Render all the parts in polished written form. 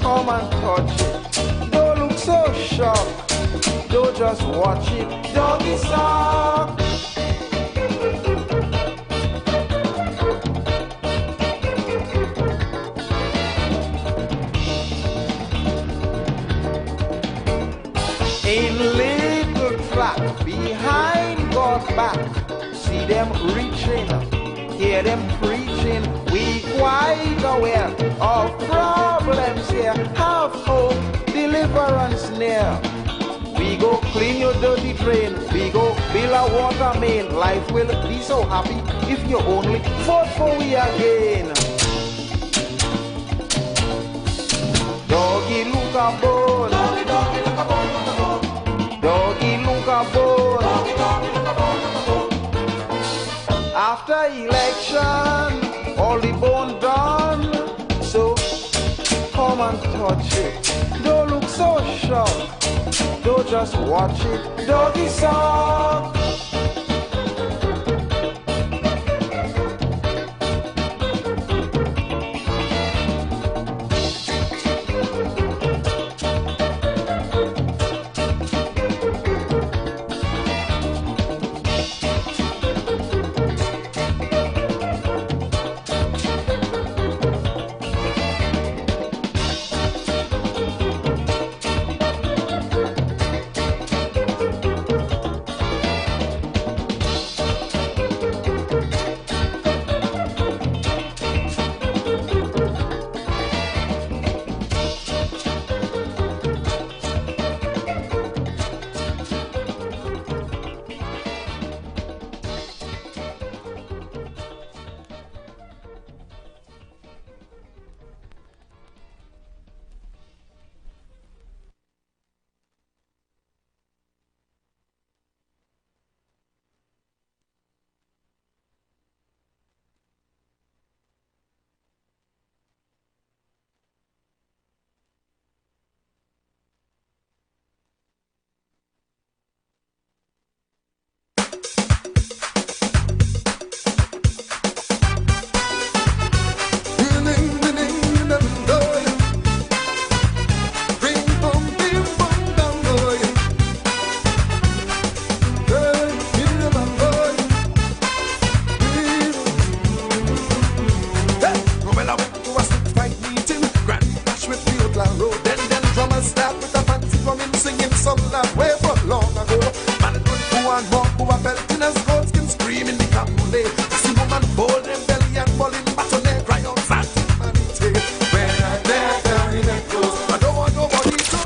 come and touch it. Don't look so shocked. Don't just watch it. Doggy sock. In little track behind God's back, see them reaching, hear them preaching. We quite aware of problems here. Have hope, deliverance near. We go clean your dirty drain. We go build a water main. Life will be so happy if you only vote for we again. Doggy look a bone. Doggy, doggy look a bone, look a bone. Doggy look a bone. Doggy, doggy look a bone, look a bone. After election, all the bone done. So come and touch it. Don't look so shocked. Don't just watch it. Doggy sock.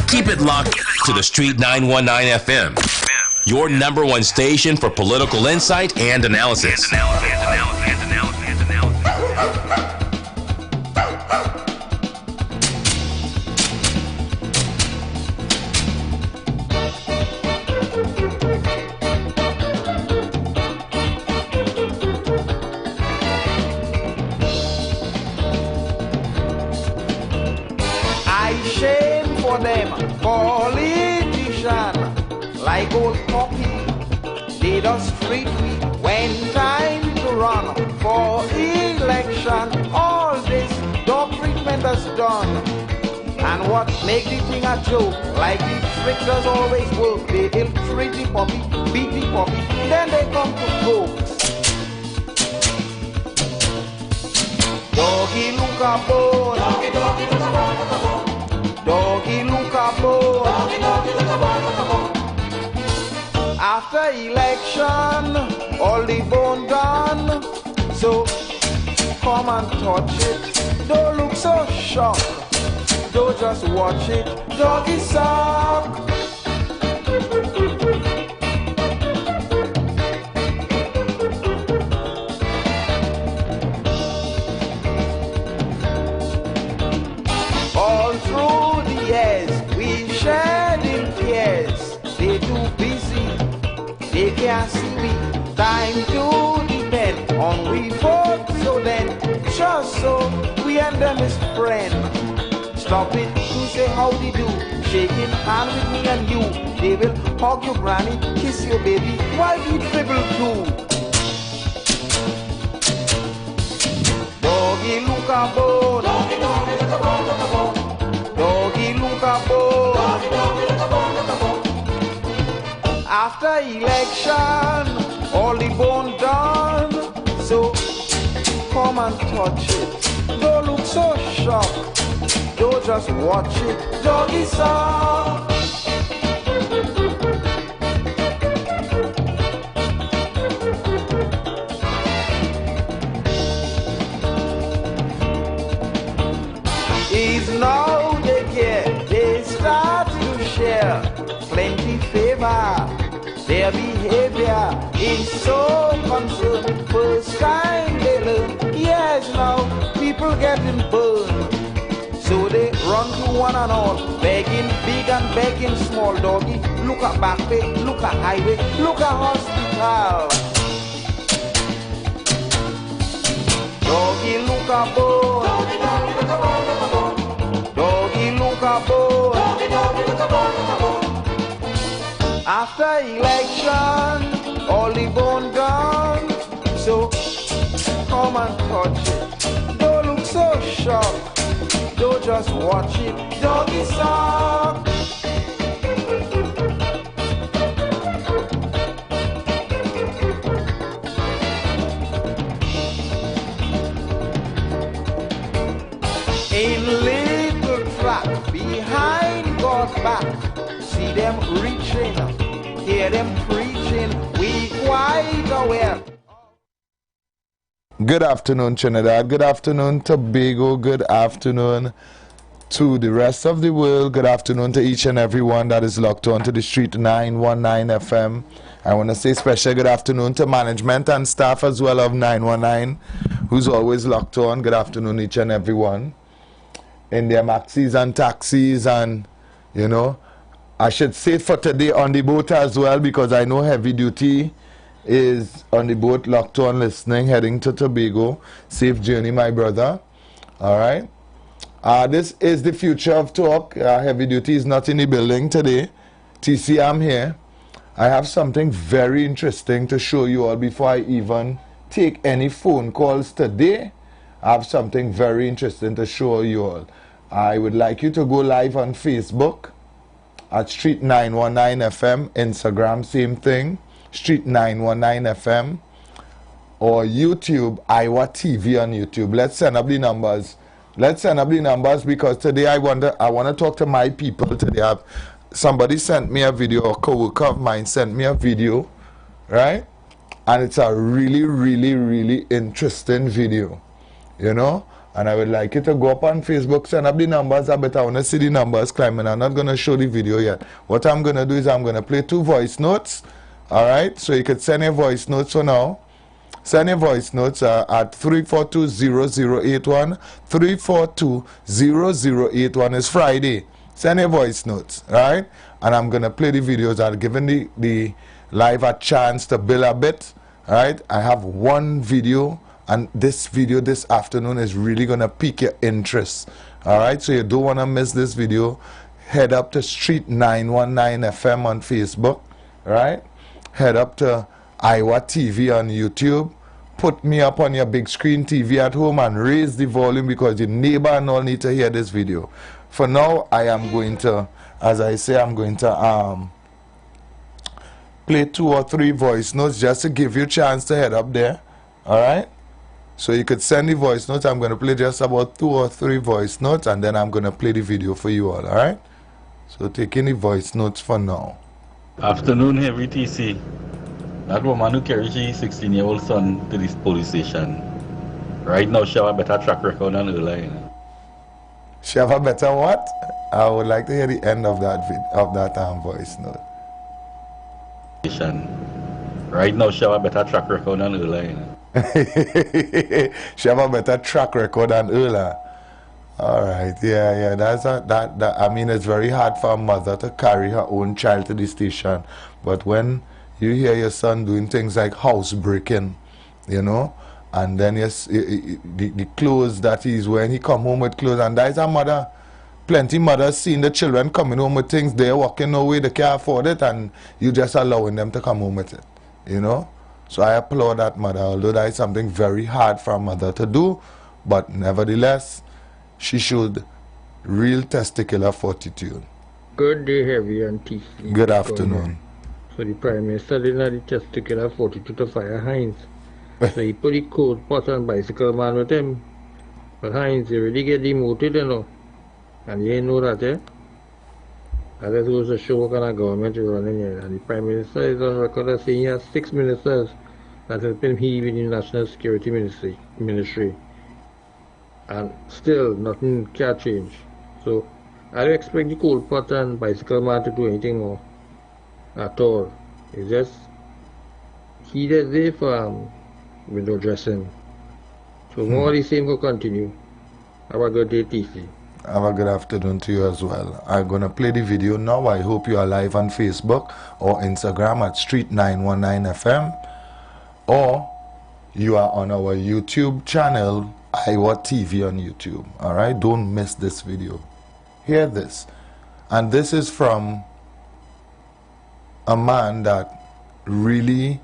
Keep it locked to the Street 919 FM, your number one station for political insight and analysis. Politician, like old puppy, they just treat me when time to run for election. All this dog treatment is done, and what make the thing a joke? Like the trick does always work. They ill treat the puppy, beat the puppy, then they come to folks. Doggy look a bone. Doggy, doggy look a bone, look a bone. Doggy look a bone. Doggy, doggy look a bone, look a bone. After election, all the bone done. So come and touch it. Don't look so shocked. Don't just watch it. Doggy sock. All through the years, we shared in tears. They too busy, they can't see me. Time to depend on we vote. So then, just so we and them is friend. Stop it to say howdy do. Shaking hand with me and you. They will hug your granny, kiss your baby while we dribble too. Doggy look a bone. Doggy, doggy look a bone, look a bone. After election, all the bone done. So come and touch it. Don't look so shocked. Don't just watch it. Doggy song. Is now they care. They start to share plenty favor. Their behavior is so concerned. First time they learn. Yes, now people getting burned. So they run to one and all, begging big and begging small. Doggy, look at back pay, look at highway, look at hospital. Doggy, look at bone. Doggy, doggy, look at bone, look at bone. Doggy, look at bone. Doggy, doggy, look at bone, look at bone. After election, all the bone gone. So come and touch it. Don't look so shocked. Don't just watch it. Doggy song. In little track behind God's back, see them reaching, hear them preaching, we quite aware. Good afternoon, Trinidad. Good afternoon, Tobago. Good afternoon to the rest of the world. Good afternoon to each and everyone that is locked on to the Street 919 FM. I want to say special good afternoon to management and staff as well of 919, who's always locked on. Good afternoon, each and everyone. In their maxis and taxis, and you know, I should say for today on the boat as well, because I know heavy duty is on the boat, locked on, listening, heading to Tobago. Safe journey, my brother. All right. This is the future of talk. Heavy duty is not in the building today. TC, I'm here. I have something very interesting to show you all before I even take any phone calls today. I have something very interesting to show you all. I would like you to go live on Facebook at Street 919 FM, Instagram, same thing, Street 919 FM, or YouTube, IWER TV on YouTube. Let's send up the numbers. Let's send up the numbers, because today I want to talk to my people today. Somebody sent me a video, a co-worker of mine sent me a video, right? And it's a really, really, really interesting video, you know? And I would like you to go up on Facebook, send up the numbers a bit. I want to see the numbers climbing. I'm not going to show the video yet. What I'm going to do is I'm going to play 2 voice notes. All right? So you could send your voice notes for now. Send your voice notes at 342-0081. 342-0081 is Friday. Send your voice notes. All right? And I'm going to play the videos. I'm giving the live a chance to build a bit. All right? I have one video. And this video this afternoon is really going to pique your interest. Alright, so you don't want to miss this video. Head up to Street 919 FM on Facebook. Alright, head up to IWER TV on YouTube. Put me up on your big screen TV at home and raise the volume, because your neighbor and all need to hear this video. For now, I am going to, as I say, I'm going to play 2 or 3 voice notes just to give you a chance to head up there. Alright? So you could send the voice notes. I'm going to play just about 2 or 3 voice notes, and then I'm going to play the video for you all, alright? So taking the voice notes for now. Afternoon, Heavy TC. That woman who carried his 16-year-old son to this police station. Right now, she have a better track record than her line. She have a better what? I would like to hear the end of that voice note. Right now, she have a better track record than her line. She have a better track record than Ula. Alright, yeah, I mean, it's very hard for a mother to carry her own child to the station. But when you hear your son doing things like housebreaking, you know, and then the clothes that he's wearing, he come home with clothes, and that's a mother. Plenty mothers seeing the children coming home with things, they're walking away, they can't afford it, and you just allowing them to come home with it, you know. So I applaud that mother, although that is something very hard for a mother to do, but nevertheless, she showed real testicular fortitude. Good day, Heavy and TC. Good afternoon. So the Prime Minister didn't have the testicular fortitude to fire Heinz. So he put the cold pot and bicycle man with him. But Heinz, he really get demoted, you know. And he ain't know that, eh? And that goes to show what kind of government is running here. And the Prime Minister is on record as saying he has 6 ministers that has been heaved in the National Security Ministry. And still, nothing can change. So, I don't expect the cold pot and bicycle man to do anything more. At all. It's just, he is there for window dressing. So, more of the same will continue. Have a good day, TC. Have a good afternoon to you as well. I'm going to play the video now. I hope you are live on Facebook or Instagram at Street 919 FM, or you are on our YouTube channel, IWER TV on YouTube. Alright, don't miss this video. Hear this. And this is from a man that really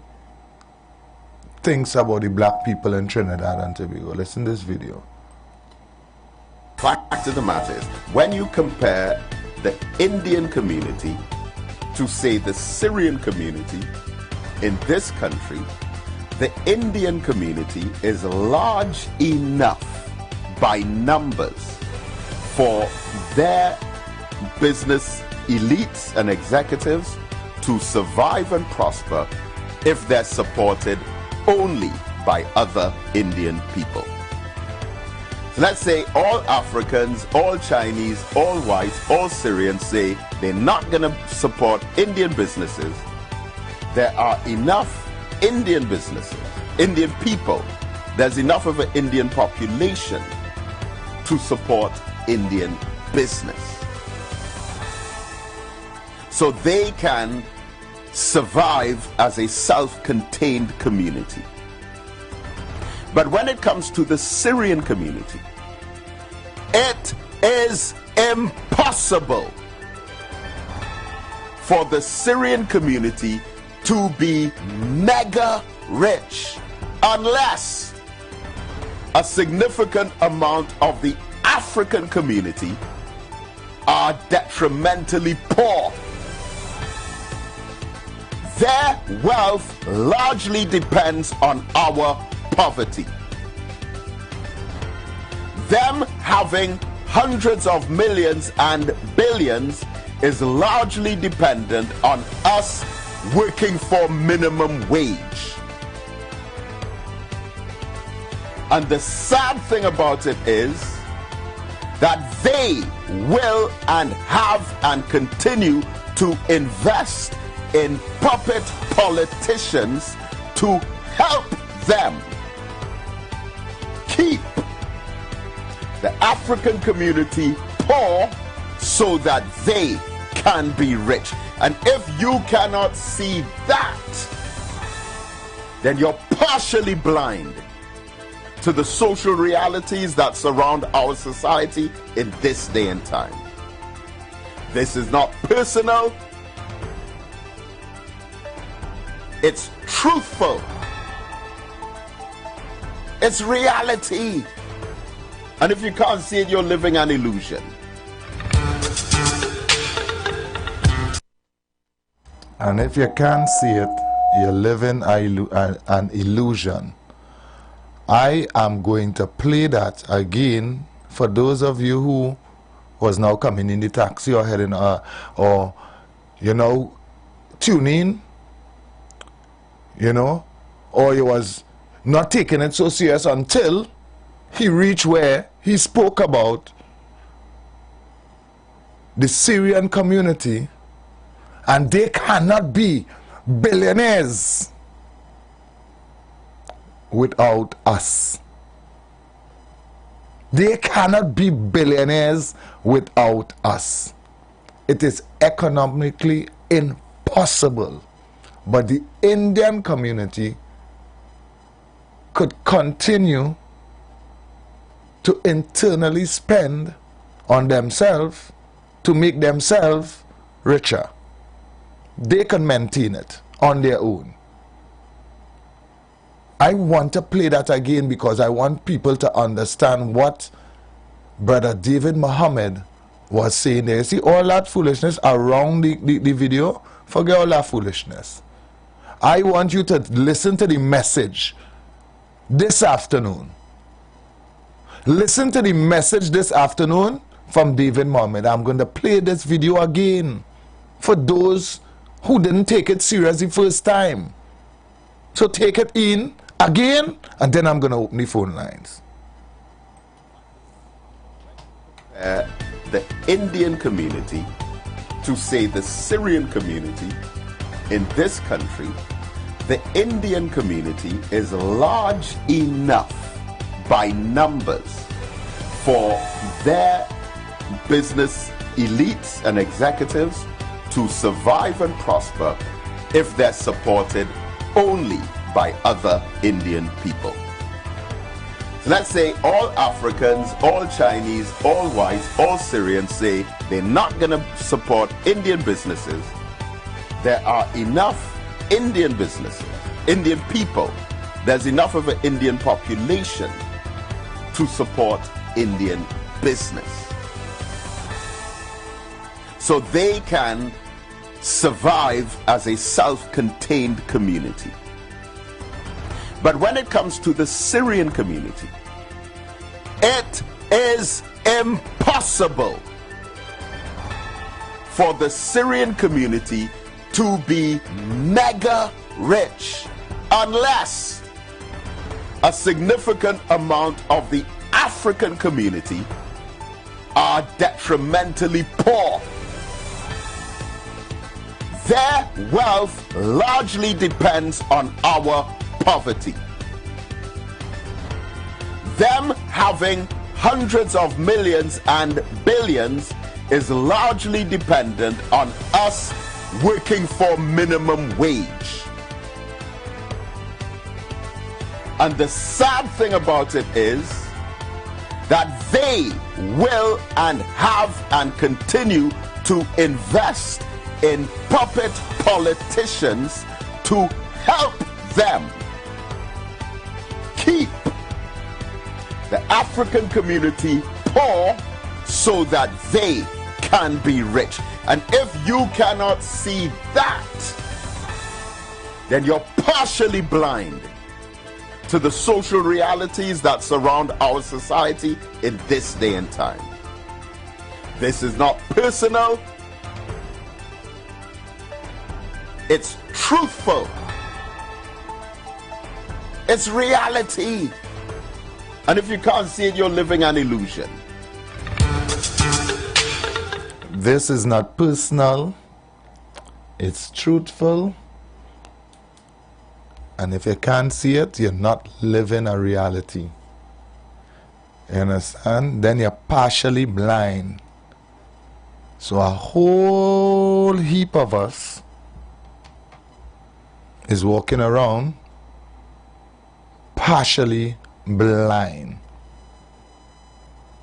thinks about the black people in Trinidad and Tobago. Listen to this video. Fact of the matter is, when you compare the Indian community to, say, the Syrian community in this country, the Indian community is large enough by numbers for their business elites and executives to survive and prosper if they're supported only by other Indian people. Let's say all Africans, all Chinese, all whites, all Syrians say they're not going to support Indian businesses. There are enough Indian businesses, Indian people. There's enough of an Indian population to support Indian business. So they can survive as a self-contained community. But when it comes to the Syrian community, it is impossible for the Syrian community to be mega rich unless a significant amount of the African community are detrimentally poor. Their wealth largely depends on our poverty. Them having hundreds of millions and billions is largely dependent on us working for minimum wage. And the sad thing about it is that they will and have and continue to invest in puppet politicians to help them keep the African community poor so that they can be rich. And if you cannot see that, then you're partially blind to the social realities that surround our society in this day and time. This is not personal, it's truthful, it's reality. And if you can't see it, you're living an illusion. And if you can't see it, you're living an illusion. I am going to play that again for those of you who was now coming in the taxi or heading or you know, tuning, you know, or you was not taking it so serious until he reached where he spoke about the Syrian community, and they cannot be billionaires without us. They cannot be billionaires without us. It is economically impossible. But the Indian community could continue to internally spend on themselves to make themselves richer. They can maintain it on their own. I want to play that again because I want people to understand what Brother David Muhammad was saying there. See all that foolishness around the video Forget all that foolishness. I want you to listen to the message this afternoon. Listen to the message this afternoon from David Mohammed. I'm going to play this video again for those who didn't take it seriously first time. So take it in again, and then I'm going to open the phone lines. The Indian community to say the Syrian community in this country, the Indian community is large enough by numbers for their business elites and executives to survive and prosper if they're supported only by other Indian people. Let's say all Africans, all Chinese, all whites, all Syrians say they're not going to support Indian businesses. There are enough Indian businesses, Indian people. There's enough of an Indian population to support Indian business. So they can survive as a self-contained community. But when it comes to the Syrian community, it is impossible for the Syrian community to be mega rich unless a significant amount of the African community are detrimentally poor. Their wealth largely depends on our poverty. Them having hundreds of millions and billions is largely dependent on us working for minimum wage. And the sad thing about it is that they will and have and continue to invest in puppet politicians to help them keep the African community poor so that they can be rich. And if you cannot see that, then you're partially blind to the social realities that surround our society in this day and time. This is not personal, it's truthful, it's reality. And if you can't see it, you're living an illusion. This is not personal, it's truthful. And if you can't see it, you're not living a reality. You understand? Then you're partially blind. So a whole heap of us is walking around partially blind.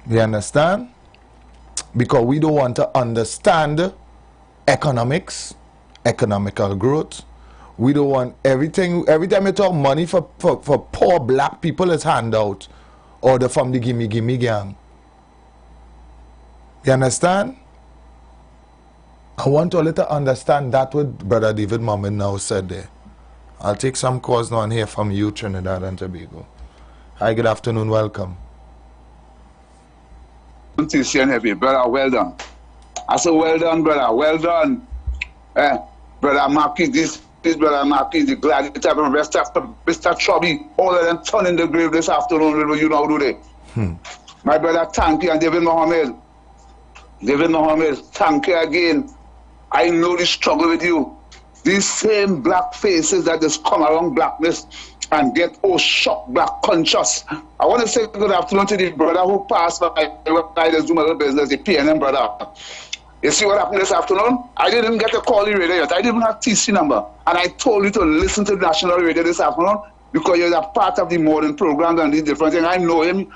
You understand? Because we don't want to understand economics, economical growth. We don't want everything. Every time you talk money for poor black people, it's handout. Order from the gimme gang. You understand? I want all to understand that what Brother David Mohammed now said there. I'll take some calls now and hear from you, Trinidad and Tobago. Hi, good afternoon, welcome. Heavy, brother, well done. I said, well done, brother, well done. Brother Marquis, this brother Marquis, the gladiator from Mr. Chubby, all of them turn in the grave this afternoon, you know, do they? My brother, thank you, and David Mohammed. David Mohammed, thank you again. I know the struggle with you. These same black faces that just come around blackness and get all shocked, black conscious. I want to say good afternoon to the brother who passed by I just do my little business, the PNM brother. You see what happened this afternoon? I didn't get a call in radio yet. I didn't even have TC number. And I told you to listen to the national radio this afternoon because you're a part of the morning program and these different things. I know him.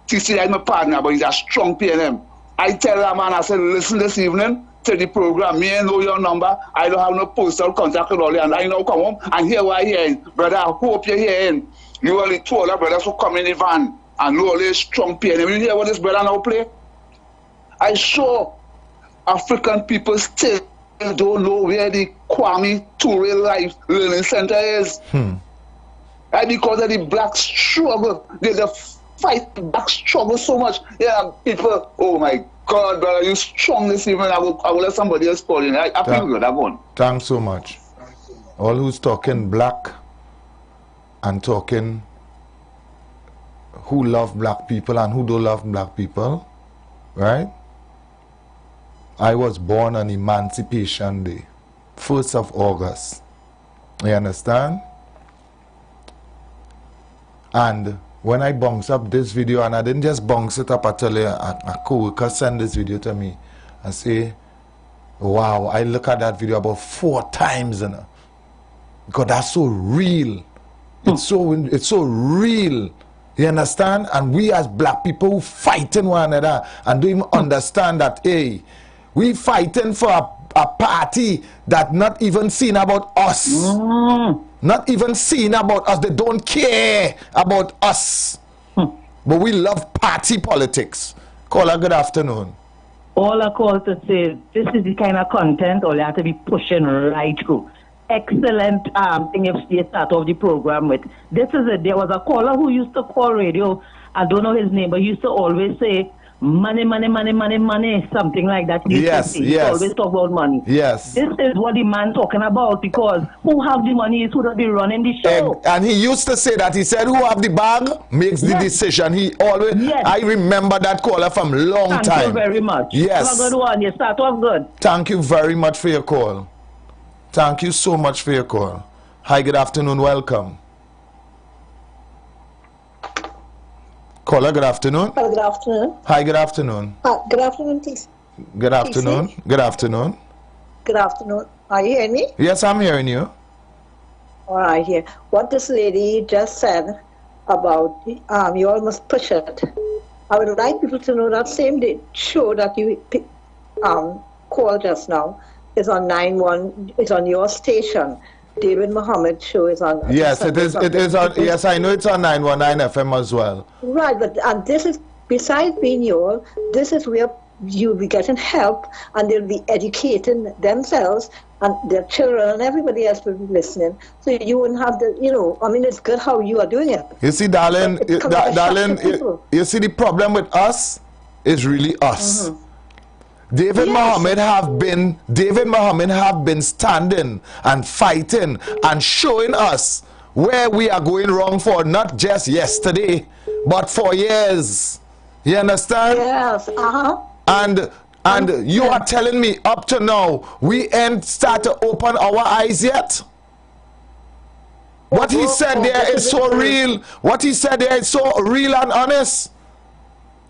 TC is my partner, but he's a strong PNM. I tell that man, I said, listen this evening to the program. Me and know your number. I don't have no postal contact with all you. And I now come home and hear what I'm hearing. Brother, I hope you're hearing. You only told our brothers who come in the van and know all this strong PNM. You hear what this brother now play? I saw African people still don't know where the Kwame Ture Life Learning Center is. And because of the black struggle, there's a fight black struggle so much. Yeah, people, oh my God, brother, you strong this evening. I will let somebody else call in. I feel good. I'm on. Thanks so much. All who's talking black and talking who love black people and who don't love black people, right? I was born on Emancipation Day, 1st of August. You understand? And when I bounce up this video, and I didn't just bounce it up, I tell you, a co-worker sent this video to me and say, wow, I look at that video about 4 times, you know, because that's so real. It's so real. You understand? And we as black people who fighting one another and don't even understand that, hey, we fighting for a party that not even seen about us. Not even seen about us. They don't care about us. But we love party politics. Caller, good afternoon. All I call to say, this is the kind of content all you have to be pushing right through. Excellent thing if you start off the program with. There was a caller who used to call radio, I don't know his name, but he used to always say, money, money, money, money, money, something like that. Yes. He always talk about money. Yes. This is what the man talking about, because who have the money is who will be running the show. And he used to say that. He said, who have the bag makes the decision. He always, I remember that caller from long time. Thank you very much. Yes. Have a good one. You start off good. Thank you very much for your call. Thank you so much for your call. Hi, good afternoon. Welcome. Caller, good afternoon. Good afternoon. Hi, good afternoon. Good afternoon, please. Good afternoon. Good afternoon. Good afternoon. Are you hearing me? Yes, I'm hearing you. All right, here. What this lady just said about you all must push it. I would like people to know that same show that you called just now is on 9-1. It's on your station. David Muhammad show is on. Yes, it is. It is on. Yes, I know it's on 919 FM as well. Right, but and this is besides being your. This is where you'll be getting help, and they'll be educating themselves and their children, and everybody else will be listening. So you wouldn't have the, you know. I mean, it's good how you are doing it. You see, darling, you see the problem with us is really us. David Muhammad have been standing and fighting and showing us where we are going wrong for not just yesterday, but for years. You understand? Yes. And you are telling me up to now we ain't start to open our eyes yet? What he said there is so real. What he said there is so real and honest.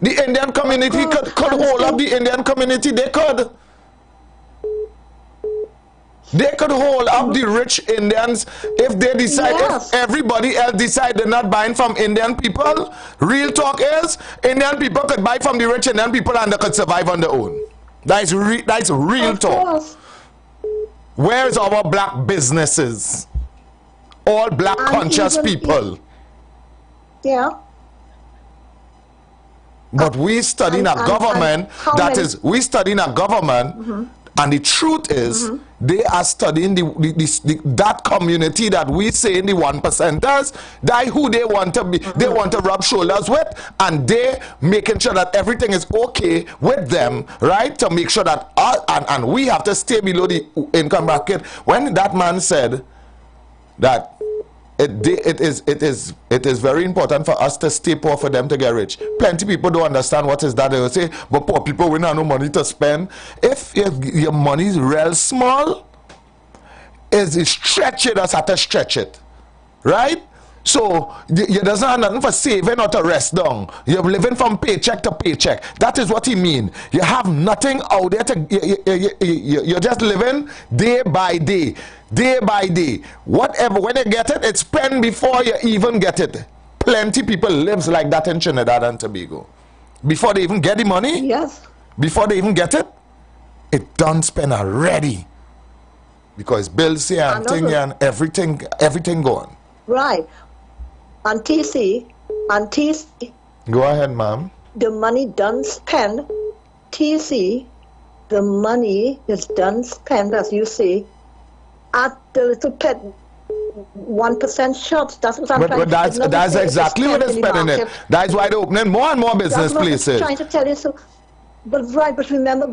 The Indian community could hold up the Indian community. They could. They could hold up the rich Indians if they decide, if everybody else decide they're not buying from Indian people. Real talk is, Indian people could buy from the rich Indian people and they could survive on their own. That's real talk. Where's our black businesses? All black conscious people. Yeah. But we studying a government we studying a government, and the truth is they are studying that community that we say in the 1%ers, that who they want to be, they want to rub shoulders with, and they making sure that everything is okay with them, right? To make sure that and we have to stay below the income bracket. When that man said that it is very important for us to stay poor for them to get rich. Plenty people don't understand what is that. They will say, but poor people we have no money to spend. If your money is real small, is stretch it, us have to stretch it, right? So you doesn't have nothing for saving or to rest down. You're living from paycheck to paycheck. That is what he mean. You have nothing out there to. You're just living day by day. Day by day. Whatever, when you get it, it's spent before you even get it. Plenty people lives like that in Trinidad and Tobago. Before they even get the money, before they even get it, it done spent already. Because bills here and thing and everything gone. Right. And TC, go ahead, ma'am. The money done spent, TC, the money is done spent, as you say, at the little pet 1% shops. That's what I'm trying But that's exactly what they're spending it. That's why they're opening more and more business places. I'm trying to tell you. So, but remember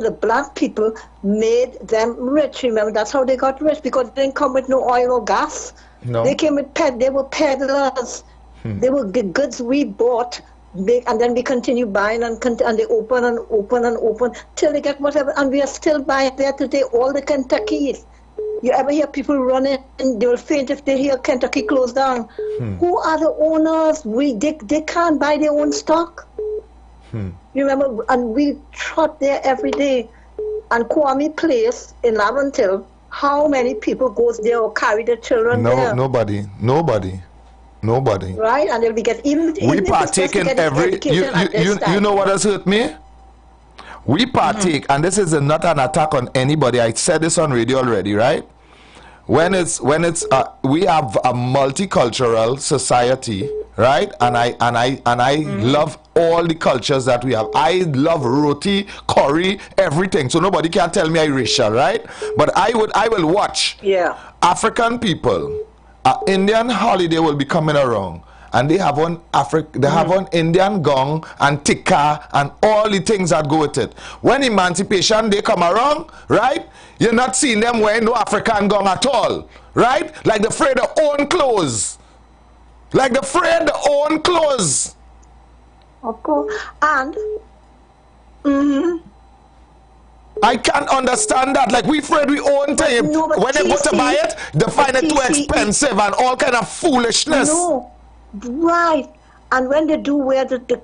the black people made them rich. Remember, that's how they got rich, because they didn't come with no oil or gas. No. They came with they were peddlers. They were goods we bought, and then we continue buying and they open and open and open till they get whatever, and we are still buying there today. All the Kentuckys. You ever hear people running and they will faint if they hear Kentucky closed down? Who are the owners? They can't buy their own stock. You remember, and we trot there every day. And Kwame Place in Laventille, how many people goes there or carry their children there? Nobody. Right, and they'll be we partake in every. You know what has hurt me? We partake, and this is not an attack on anybody. I said this on radio already, right? When it's we have a multicultural society, right? And I love all the cultures that we have. I love roti, curry, everything. So nobody can tell me I'm racial, right? But I will watch. Yeah. African people, Indian holiday will be coming around, and they have one Indian gong and tikka and all the things that go with it. When Emancipation Day come around, right? You're not seeing them wearing no African gong at all, right? Like they're afraid of own clothes. Like they're afraid of own clothes. Of course. And I can't understand that. Like, we afraid we own thing. No, when they go to buy it, they find it too expensive and all kind of foolishness. No, right. And when they do wear the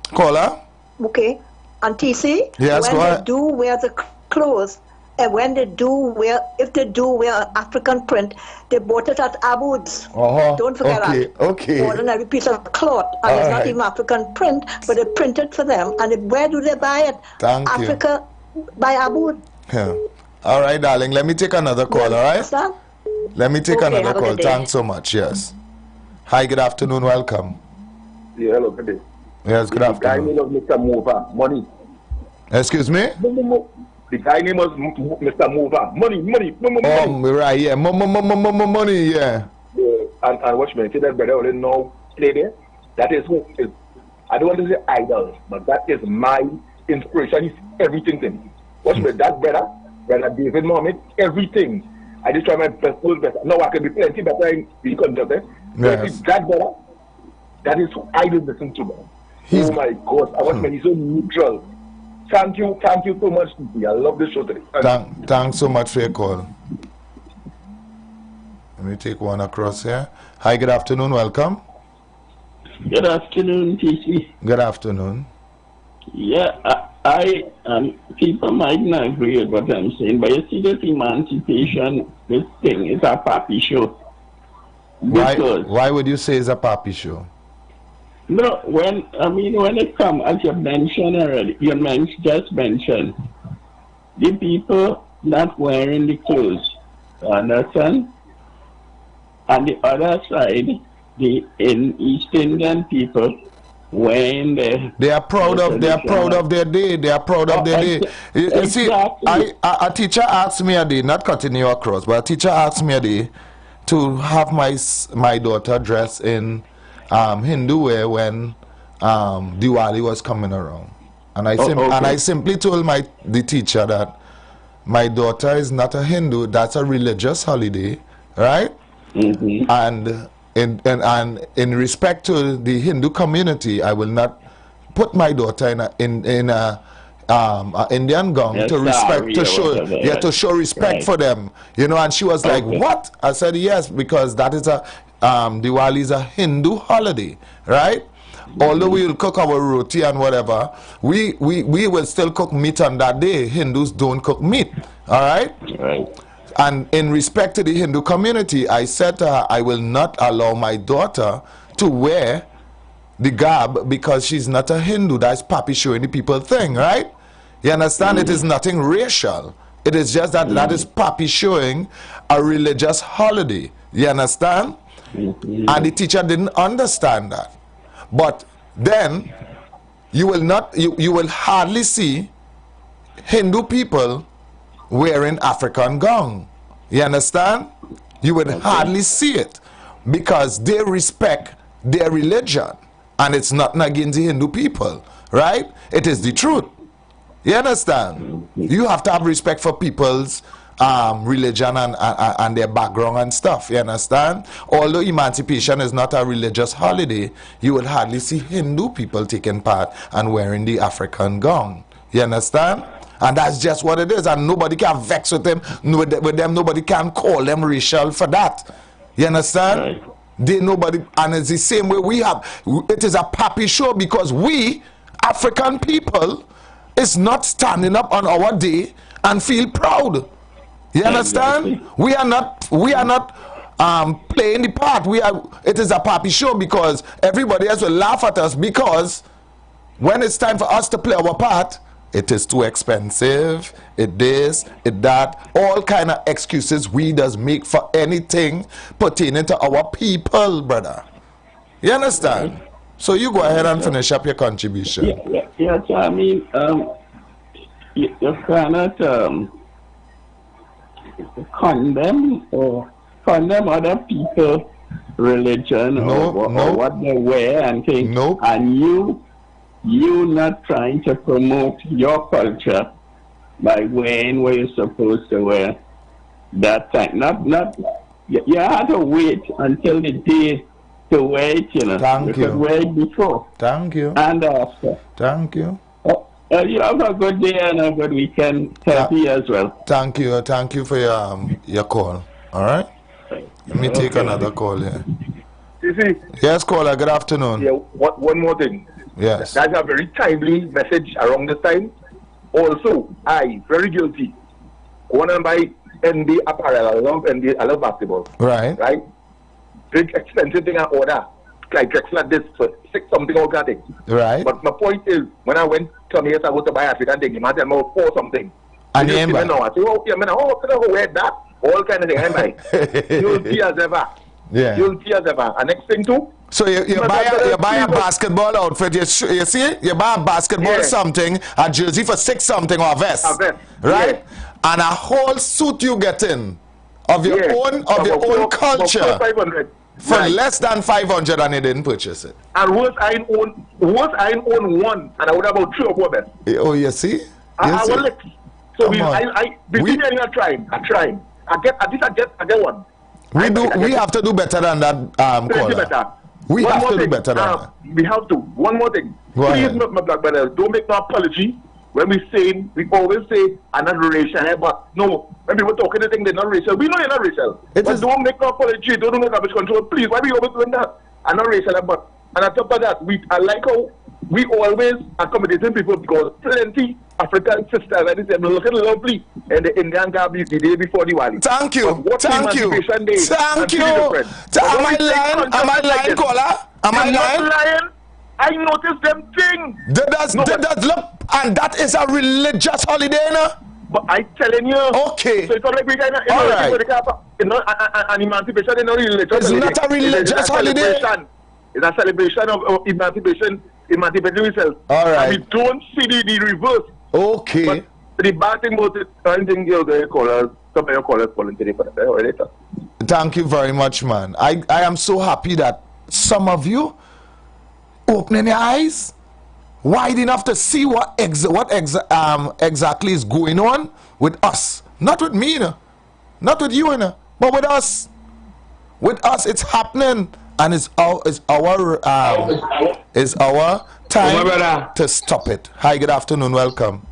Caller? Okay. And TC? Yes, when they do wear the clothes, and when they do wear, if they do wear African print, they bought it at Abboud's. Don't forget that. Okay. Ordinary piece of cloth, and it's not even African print, but they print it for them. And where do they buy it? Thank you. Africa, by Abboud. Yeah. All right, darling. Let me take another call, all right? Let me take another call. Thanks so much. Yes. Hi, good afternoon. Welcome. Yeah, hello, good day. Yes, good afternoon. The guy named Mr. Mover, money. Excuse me? The guy name was Mr. Mover, money. Right, yeah, money, yeah. And watch me, see that brother already know play there? That is who is, I don't want to say idol, but that is my inspiration. He's everything to me. Watch me, that brother David Mohammed, everything. I just try my best, now I can be plenty better in the conduct. Yes. That brother, that is who I will listen to, man. Oh my God, I watch me, he's so neutral. Thank you so much. I love this show today. Thanks so much for your call. Let me take one across here. Hi, good afternoon. Welcome. Good afternoon, TC. Good afternoon. Yeah, I people might not agree with what I'm saying, but you see this emancipation, this thing is a papi show. Why would you say it's a papi show? No, when it comes, as you mentioned already, just mentioned, the people not wearing the clothes, understand? On the other side, the East Indian people wearing they are proud of their day. They are proud of their day. You see, a teacher asked me a day, not cutting you across, but a teacher asked me a day to have my daughter dress in Hindu wear when Diwali was coming around, and I simply told the teacher that my daughter is not a Hindu. That's a religious holiday, right? And in respect to the Hindu community, I will not put my daughter in a Indian gown to show respect for them, you know. And she was like, "What?" I said, "Yes, because that is Diwali is a Hindu holiday, right? Although we will cook our roti and whatever, we will still cook meat on that day. Hindus don't cook meat, all right?" Right. And in respect to the Hindu community, I said to her, I will not allow my daughter to wear the garb because she's not a Hindu. That's papi showing the people thing, right? You understand? It is nothing racial. It is just that is papi showing a religious holiday. You understand? And the teacher didn't understand that. But then, you will hardly see Hindu people wearing African gown. You understand? You would hardly see it because they respect their religion, and it's not against the Hindu people, right? It is the truth. You understand? You have to have respect for people's religion and their background and stuff. You understand? Although emancipation is not a religious holiday, you will hardly see Hindu people taking part and wearing the African gown. You understand? And that's just what it is, and nobody can vex with them. With them, nobody can call them racial for that. You understand? Right. They nobody, and it's the same way we have. It is a pappy show because we African people is not standing up on our day and feel proud. You understand? Exactly. We are not playing the part. It is a pappy show because everybody else will laugh at us because when it's time for us to play our part, it is too expensive, it this, it that, all kind of excuses we does make for anything pertaining to our people, brother. You understand? Right. So you go ahead and finish up your contribution. Yeah, so I mean, you cannot condemn other people's religion or what they wear and things, and you not trying to promote your culture by wearing what you're supposed to wear. That time, you have to wait until the day to wear it, you know. Thank you. Wear it before. Thank you. And after. Thank you. You have a good day and a good weekend. Happy as well. Thank you. Thank you for your call. All right. Let me take another call here. Yes, caller. Good afternoon. Yeah. One more thing. Yes. That's a very timely message around this time. Also, I very guilty. Go and buy NBA apparel. I love basketball. Right. Right. Big expensive thing I order. Like dress like this for $6 something or that thing. Right. But my point is, when I went some years ago to buy African thing, you might tell me $4 something. And you ain't buy. I say, okay, can I go wear that? All kind of thing I buy. You'll see as ever. Yeah. You'll see as ever. And next thing too. So you buy a basketball outfit, you see? You buy a basketball something, a jersey for $6 something or a vest. Right? Yeah. And a whole suit you get in of your own culture for less than 500 and you didn't purchase it. And worse I own one and I would have about 3 or 4 vests. Oh, you see? I will lick. So I trying. I get one. We have to do better than that, caller. We have to do better than that. We have to. One more thing. Please, my black brother, don't make no apology when we always say I'm not racial, but no, when people talking the thing they're not racial, we know you're not racial. But don't make no apology, don't make garbage control, please. Why we always doing that? I'm not racial, but and on top of that, I like how we always accommodating people because plenty African sisters like this, they're looking lovely in the Indian garb the day before Diwali. Thank you. Thank you. Thank you. Am I lying, caller? Am I lying? I noticed them thing. That look, and that is a religious holiday, no? But I telling you. Okay. So it's not like we kind of, all right. An emancipation is not religious. It's not a religious holiday. It's a celebration of emancipation itself. All right. And we don't see the reverse. Okay. But the bad thing about it, I think you're callers, some of your callers calling today for that later. Thank you very much, man. I am so happy that some of you opening your eyes wide enough to see what exactly is going on with us. Not with me, not with you, but with us. With us, it's happening, and it's our time to stop it. Hi, good afternoon, welcome.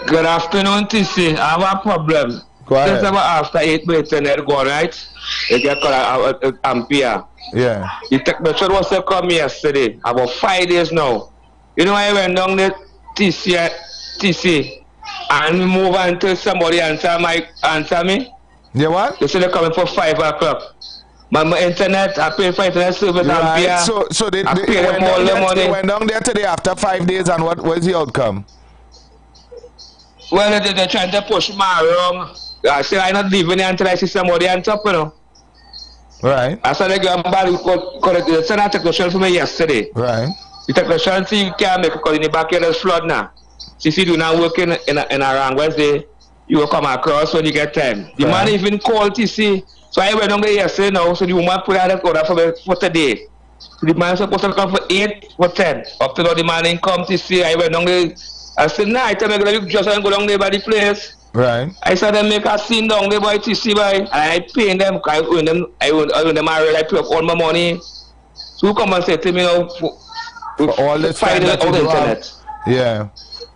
Good afternoon, TC. I have a problem. Go ahead. Just about after 8 minutes and then go, right? You get called Ampere. Yeah. The technician was to come yesterday, about 5 days now. You know, I went down the TC and move until somebody answer me. Yeah, what? They said they're coming for 5 o'clock. My internet, I pay for internet service. Right. Ampere. So they went down there today after 5 days, and what was the outcome? Well, they're trying to push me around. I said I'm not leaving until I see somebody on top, you know. Right. I said they got somebody called the technician for me yesterday. Right. The technician see you can't make it because in the backyard there's flood now. CC do not work in a wrong Wednesday. You will come across when you get time. The man even called TC. So I went on there yesterday now. So the woman put out an order for today. So the man supposed to come for 8 for 10. Up to now the man didn't come TC. I went on there. I said, nah, I tell me you just go down there by the place. Right. I saw them make a scene down there by TC by. And I pay them. I own them. I pay up all my money. So who come and say to me now? For all this time that you do have, yeah.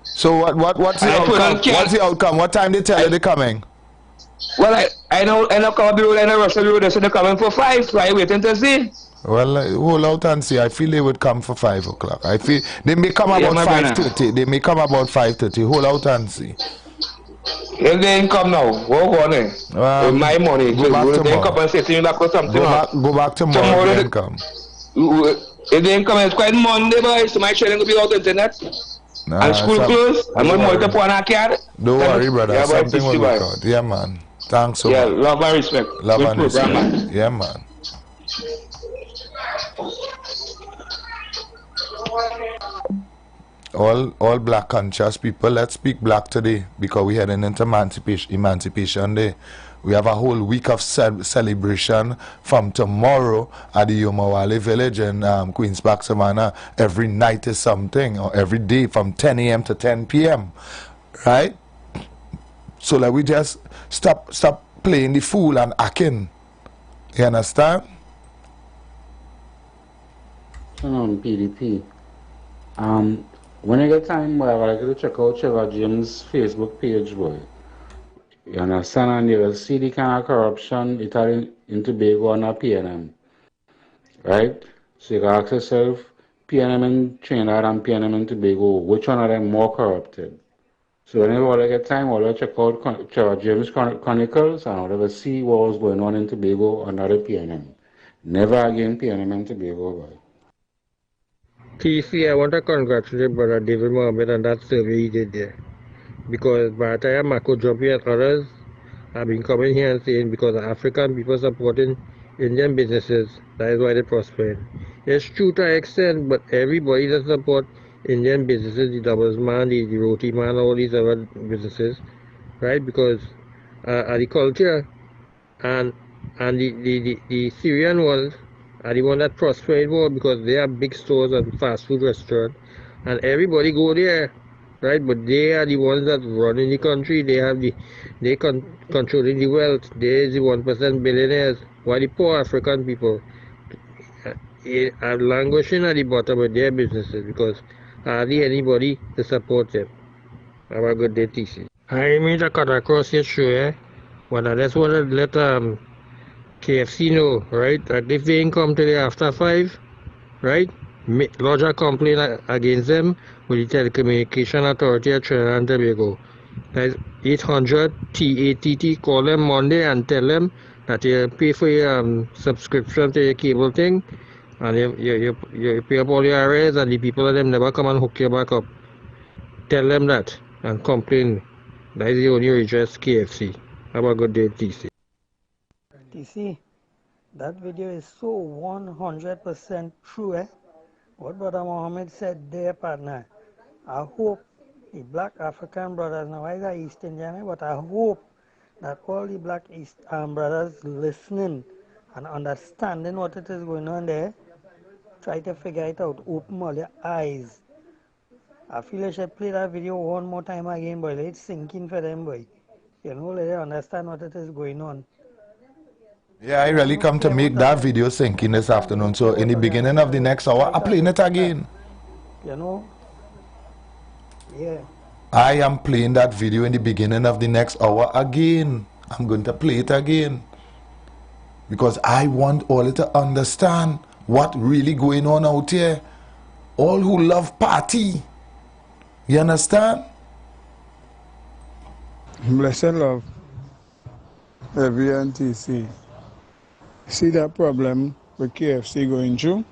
So what's the outcome? What's the outcome? What time they tell you they're coming? Well, I know come the road and I rush the road, so they're coming for 5. So I waiting to see. Well, hold out and see. I feel they would come for 5 o'clock. I feel they may come about 5:30. They may come about 5:30. Hold out and see. If they ain't come now, what on it? With my money. Go back tomorrow. They come and say to me back or something. Go back tomorrow. They come. If they ain't come, it's quite Monday, boy. So my children will be out on the internet. Nah, and school closed. I'm going to put on a card. Don't worry, brother. Yeah, something will work out. Yeah, man. Thanks so much. Yeah, love and respect. Love Good and program, respect. man. Yeah, man. All black conscious people, let's speak black today because we had an Emancipation Day. We have a whole week of celebration from tomorrow at the Yomawale village in Queens Park, Savannah. Every night is something, or every day from 10 a.m. to 10 p.m. Right? So like we just stop playing the fool and acting. You understand? PDP. When I get time, boy, I like to check out Trevor James' Facebook page, boy. You understand? And you will see the kind of corruption it had in Tobago and PNM. Right? So you can ask yourself, PNM in Trinidad and PNM in Tobago, which one of them more corrupted? So whenever I get time, I'll check out Trevor James' Chronicles and I'll see what was going on in Tobago under the PNM. Never again PNM in Tobago, boy. TC, I want to congratulate Brother David Mohammed on that survey he did there. Because by the time Marco Joppy and others have been coming here and saying because African people supporting Indian businesses, that is why they're prospering. It's true to an extent, but everybody that support Indian businesses, the doubles man, the roti man, all these other businesses, right? Because agriculture and the Syrian ones are the one that prosper more because they have big stores and fast food restaurants, and everybody go there. Right, but they are the ones that run in the country. They controlling the wealth. They are the 1% billionaires. While the poor African people are languishing at the bottom of their businesses because hardly anybody to support them. Have a good day, TC. I made a cut across your show, eh? But I just want to let KFC know, right, that if they ain't come today after 5, right, lodge a complaint against them with the Telecommunication Authority of Trinidad and Tobago. That's 800 TATT. Call them Monday and tell them that you pay for your subscription to your cable thing, and you pay up all your arrears, and the people of them never come and hook you back up. Tell them that and complain. That is the only redress KFC. Have a good day, TC. TC, that video is so 100% true, eh? What Brother Mohammed said there, partner. I hope the black African brothers, now I got East Indian, but I hope that all the black brothers listening and understanding what it is going on there, try to figure it out, open all your eyes. I feel I should play that video one more time again, boy. Let it sink in for them, boy. You know, let them understand what it is going on. Yeah, I really come to make that video sink in this afternoon. So in the beginning of the next hour, I'm playing it again. You know? Yeah. I am playing that video in the beginning of the next hour again. I'm going to play it again. Because I want all to understand what really going on out here. All who love party. You understand? Blessed love. Every NTC. See that problem with KFC going through?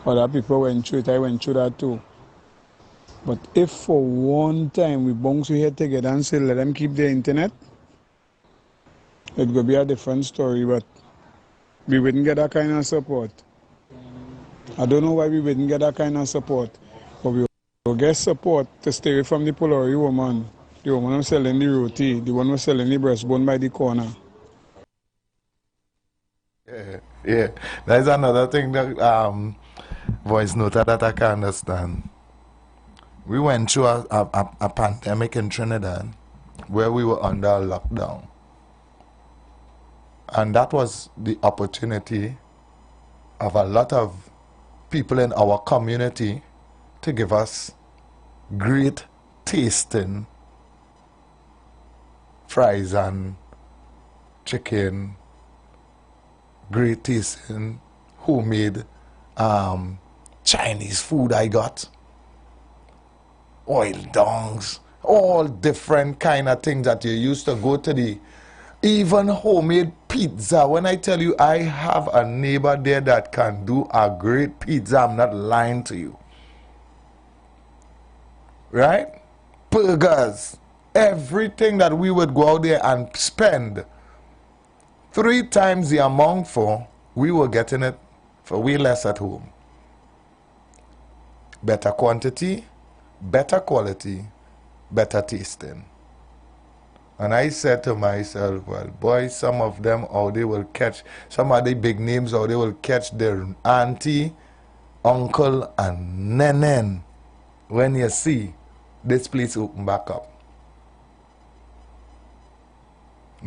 Other people went through it, I went through that too. But if for one time we bounce we head together and say let them keep their internet, it would be a different story, but we wouldn't get that kind of support. I don't know why we wouldn't get that kind of support, but we will get support to stay away from the Polari woman, the woman who's selling the roti, the one who's selling the breastbone by the corner. Yeah. There's another thing that voice noter that I can understand. We went through a pandemic in Trinidad where we were under lockdown. And that was the opportunity of a lot of people in our community to give us great tasting fries and chicken, great tasting homemade Chinese food I got, oil dongs, all different kind of things that you used to go to the, even homemade pizza. When I tell you I have a neighbor there that can do a great pizza, I'm not lying to you. Right? Burgers, everything that we would go out there and spend 3 times the amount for, we were getting it for way less at home. Better quantity, better quality, better tasting. And I said to myself, well, boy, some of them, or they will catch, some of the big names, or they will catch their auntie, uncle, and nenen when you see this place open back up.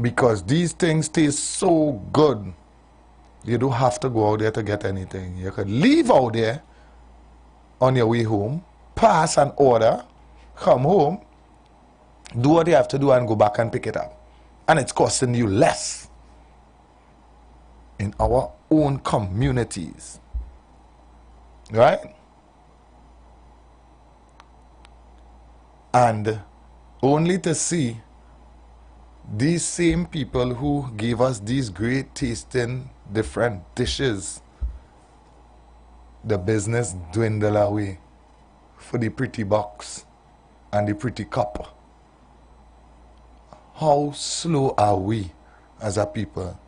Because these things taste so good, you don't have to go out there to get anything. You could leave out there on your way home, pass an order, come home, do what you have to do and go back and pick it up. And it's costing you less in our own communities. Right? And only to see these same people who gave us these great tasting different dishes, the business dwindle away for the pretty box and the pretty cup. How slow are we as a people?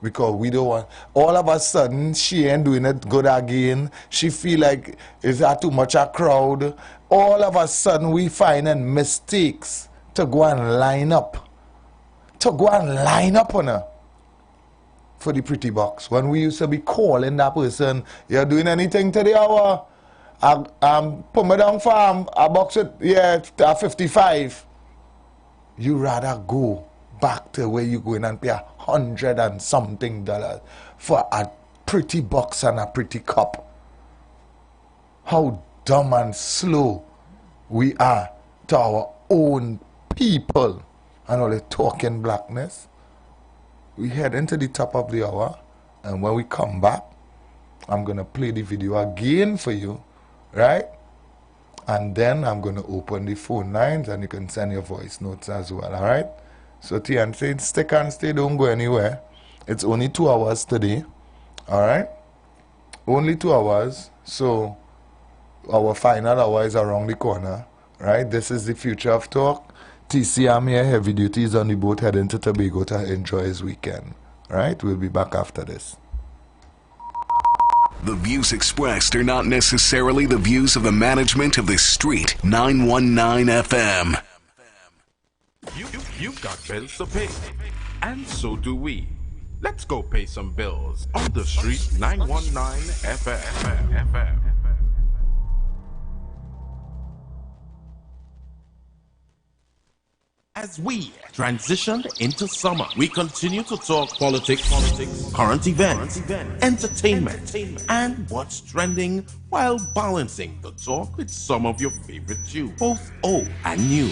Because we don't want, all of a sudden she ain't doing it good again. She feel like is that too much a crowd. All of a sudden we finding mistakes to go and line up. To go and line up on her for the pretty box. When we used to be calling that person, you're doing anything to the hour? Put me down farm, I box it, yeah, 55. You rather go back to where you going and pay $100 and something for a pretty box and a pretty cup. How dumb and slow we are to our own people. And all the talking blackness. We head into the top of the hour, and when we come back, I'm going to play the video again for you, right? And then I'm going to open the phone lines, and you can send your voice notes as well, all right? So TNC, stick and stay, don't go anywhere. It's only 2 hours today, all right? Only 2 hours, so our final hour is around the corner, right? This is the future of talk. TC, I'm here, heavy duties on the boat heading to Tobago to enjoy his weekend. Right? We'll be back after this. The views expressed are not necessarily the views of the management of the Street 919 FM. You've got bills to pay, and so do we. Let's go pay some bills on the Street 919 FM. As we transition into summer, we continue to talk politics, current events, entertainment, and what's trending while balancing the talk with some of your favorite tunes, both old and new.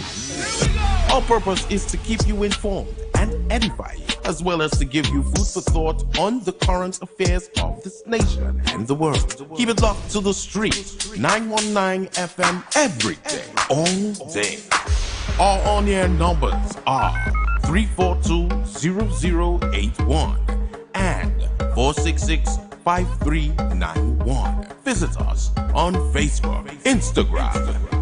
Our purpose is to keep you informed and edify you, as well as to give you food for thought on the current affairs of this nation and the world. Keep it locked to the Street 919 FM every day, all day. Our on-air numbers are 342-0081 and 466-5391. Visit us on Facebook, Instagram,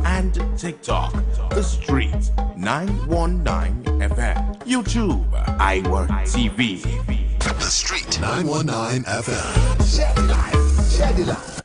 and TikTok. The Street 919 FM. YouTube, IWER TV. The Street 919 FM. Share the life.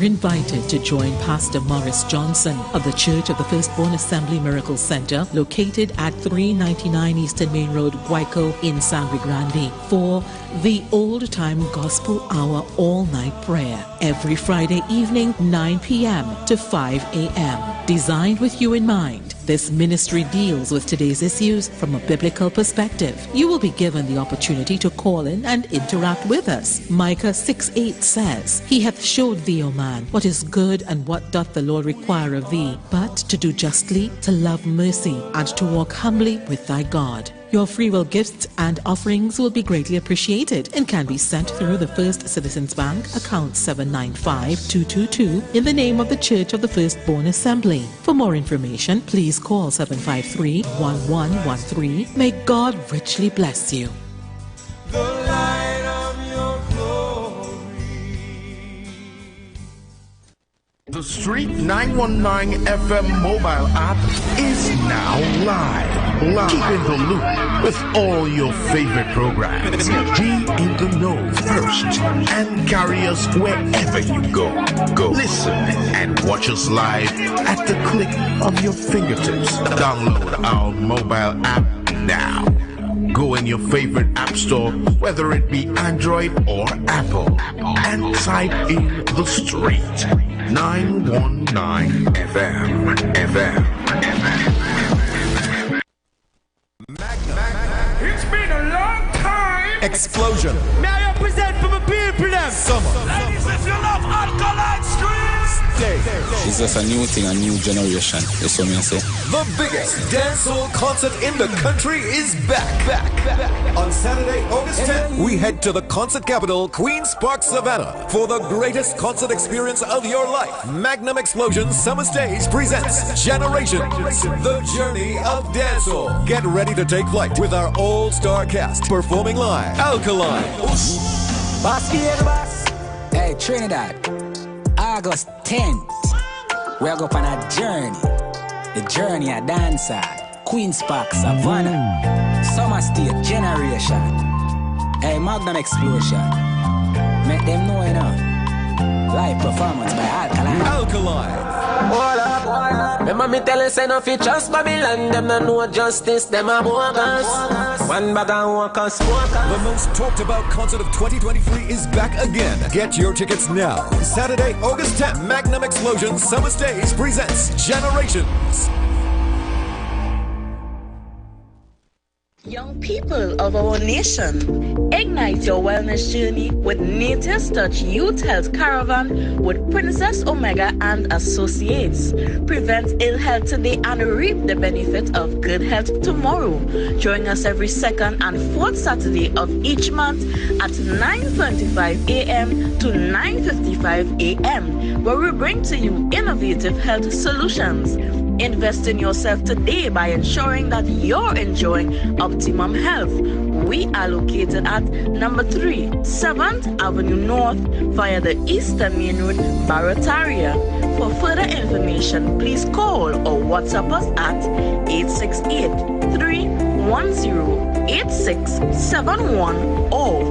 are invited to join Pastor Morris Johnson of the Church of the Firstborn Assembly Miracle Center, located at 399 Eastern Main Road, Guayco in Sangre Grande, for the Old Time Gospel Hour all-night prayer every Friday evening, 9 p.m. to 5 a.m. Designed with you in mind, this ministry deals with today's issues from a biblical perspective. You will be given the opportunity to call in and interact with us. Micah 6:8 says, He hath showed thee, O man, what is good and what doth the Lord require of thee, but to do justly, to love mercy, and to walk humbly with thy God. Your free will gifts and offerings will be greatly appreciated and can be sent through the First Citizens Bank, account 795-222, in the name of the Church of the Firstborn Assembly. For more information, please call 753-1113. May God richly bless you. The Street 919 FM mobile app is now live. Keep in the loop with all your favorite programs. Be in the know first and carry us wherever you go. Listen and watch us live at the click of your fingertips. Download our mobile app now. Go in your favorite app store, whether it be Android or Apple, and type in The Street 919 FM. It's been a long time. Explosion. May I represent for my people them? Summer. Ladies, if you love alkaline streets, Day. It's just a new thing, a new generation. That's what I say. The biggest dancehall concert in the country is back. On Saturday, August 10th, we head to the concert capital, Queen's Park, Savannah, for the greatest concert experience of your life. Magnum Explosion Summer Stage presents Generations, the journey of dancehall. Get ready to take flight with our all-star cast performing live. Alkaline. Hey, Trinidad, August 10th, we're going on a journey. The journey of dancer, Queen's Park, Savannah, Summer State, Generation. Hey, Magnum Explosion. Make them know, you know. Live performance by Alkaline. Remember me tell you, say no fi trust Babylon. Them no know justice, them a bogus. One bag of workers, The most talked about concert of 2023 is back again. Get your tickets now. Saturday, August 10th, Magnum Explosion Summer Stage presents Generations. Young people of our nation, ignite your wellness journey with Nature's Touch Youth Health Caravan with Princess Omega and Associates. Prevent ill health today and reap the benefit of good health tomorrow. Join us every second and fourth Saturday of each month at 9:25 a.m. to 9:55 a.m., where we bring to you innovative health solutions. Invest in yourself today by ensuring that you're enjoying optimum health. We are located at number 3, 7th Avenue North via the Eastern Main Road, Barataria. For further information, please call or WhatsApp us at 868-310-8671 or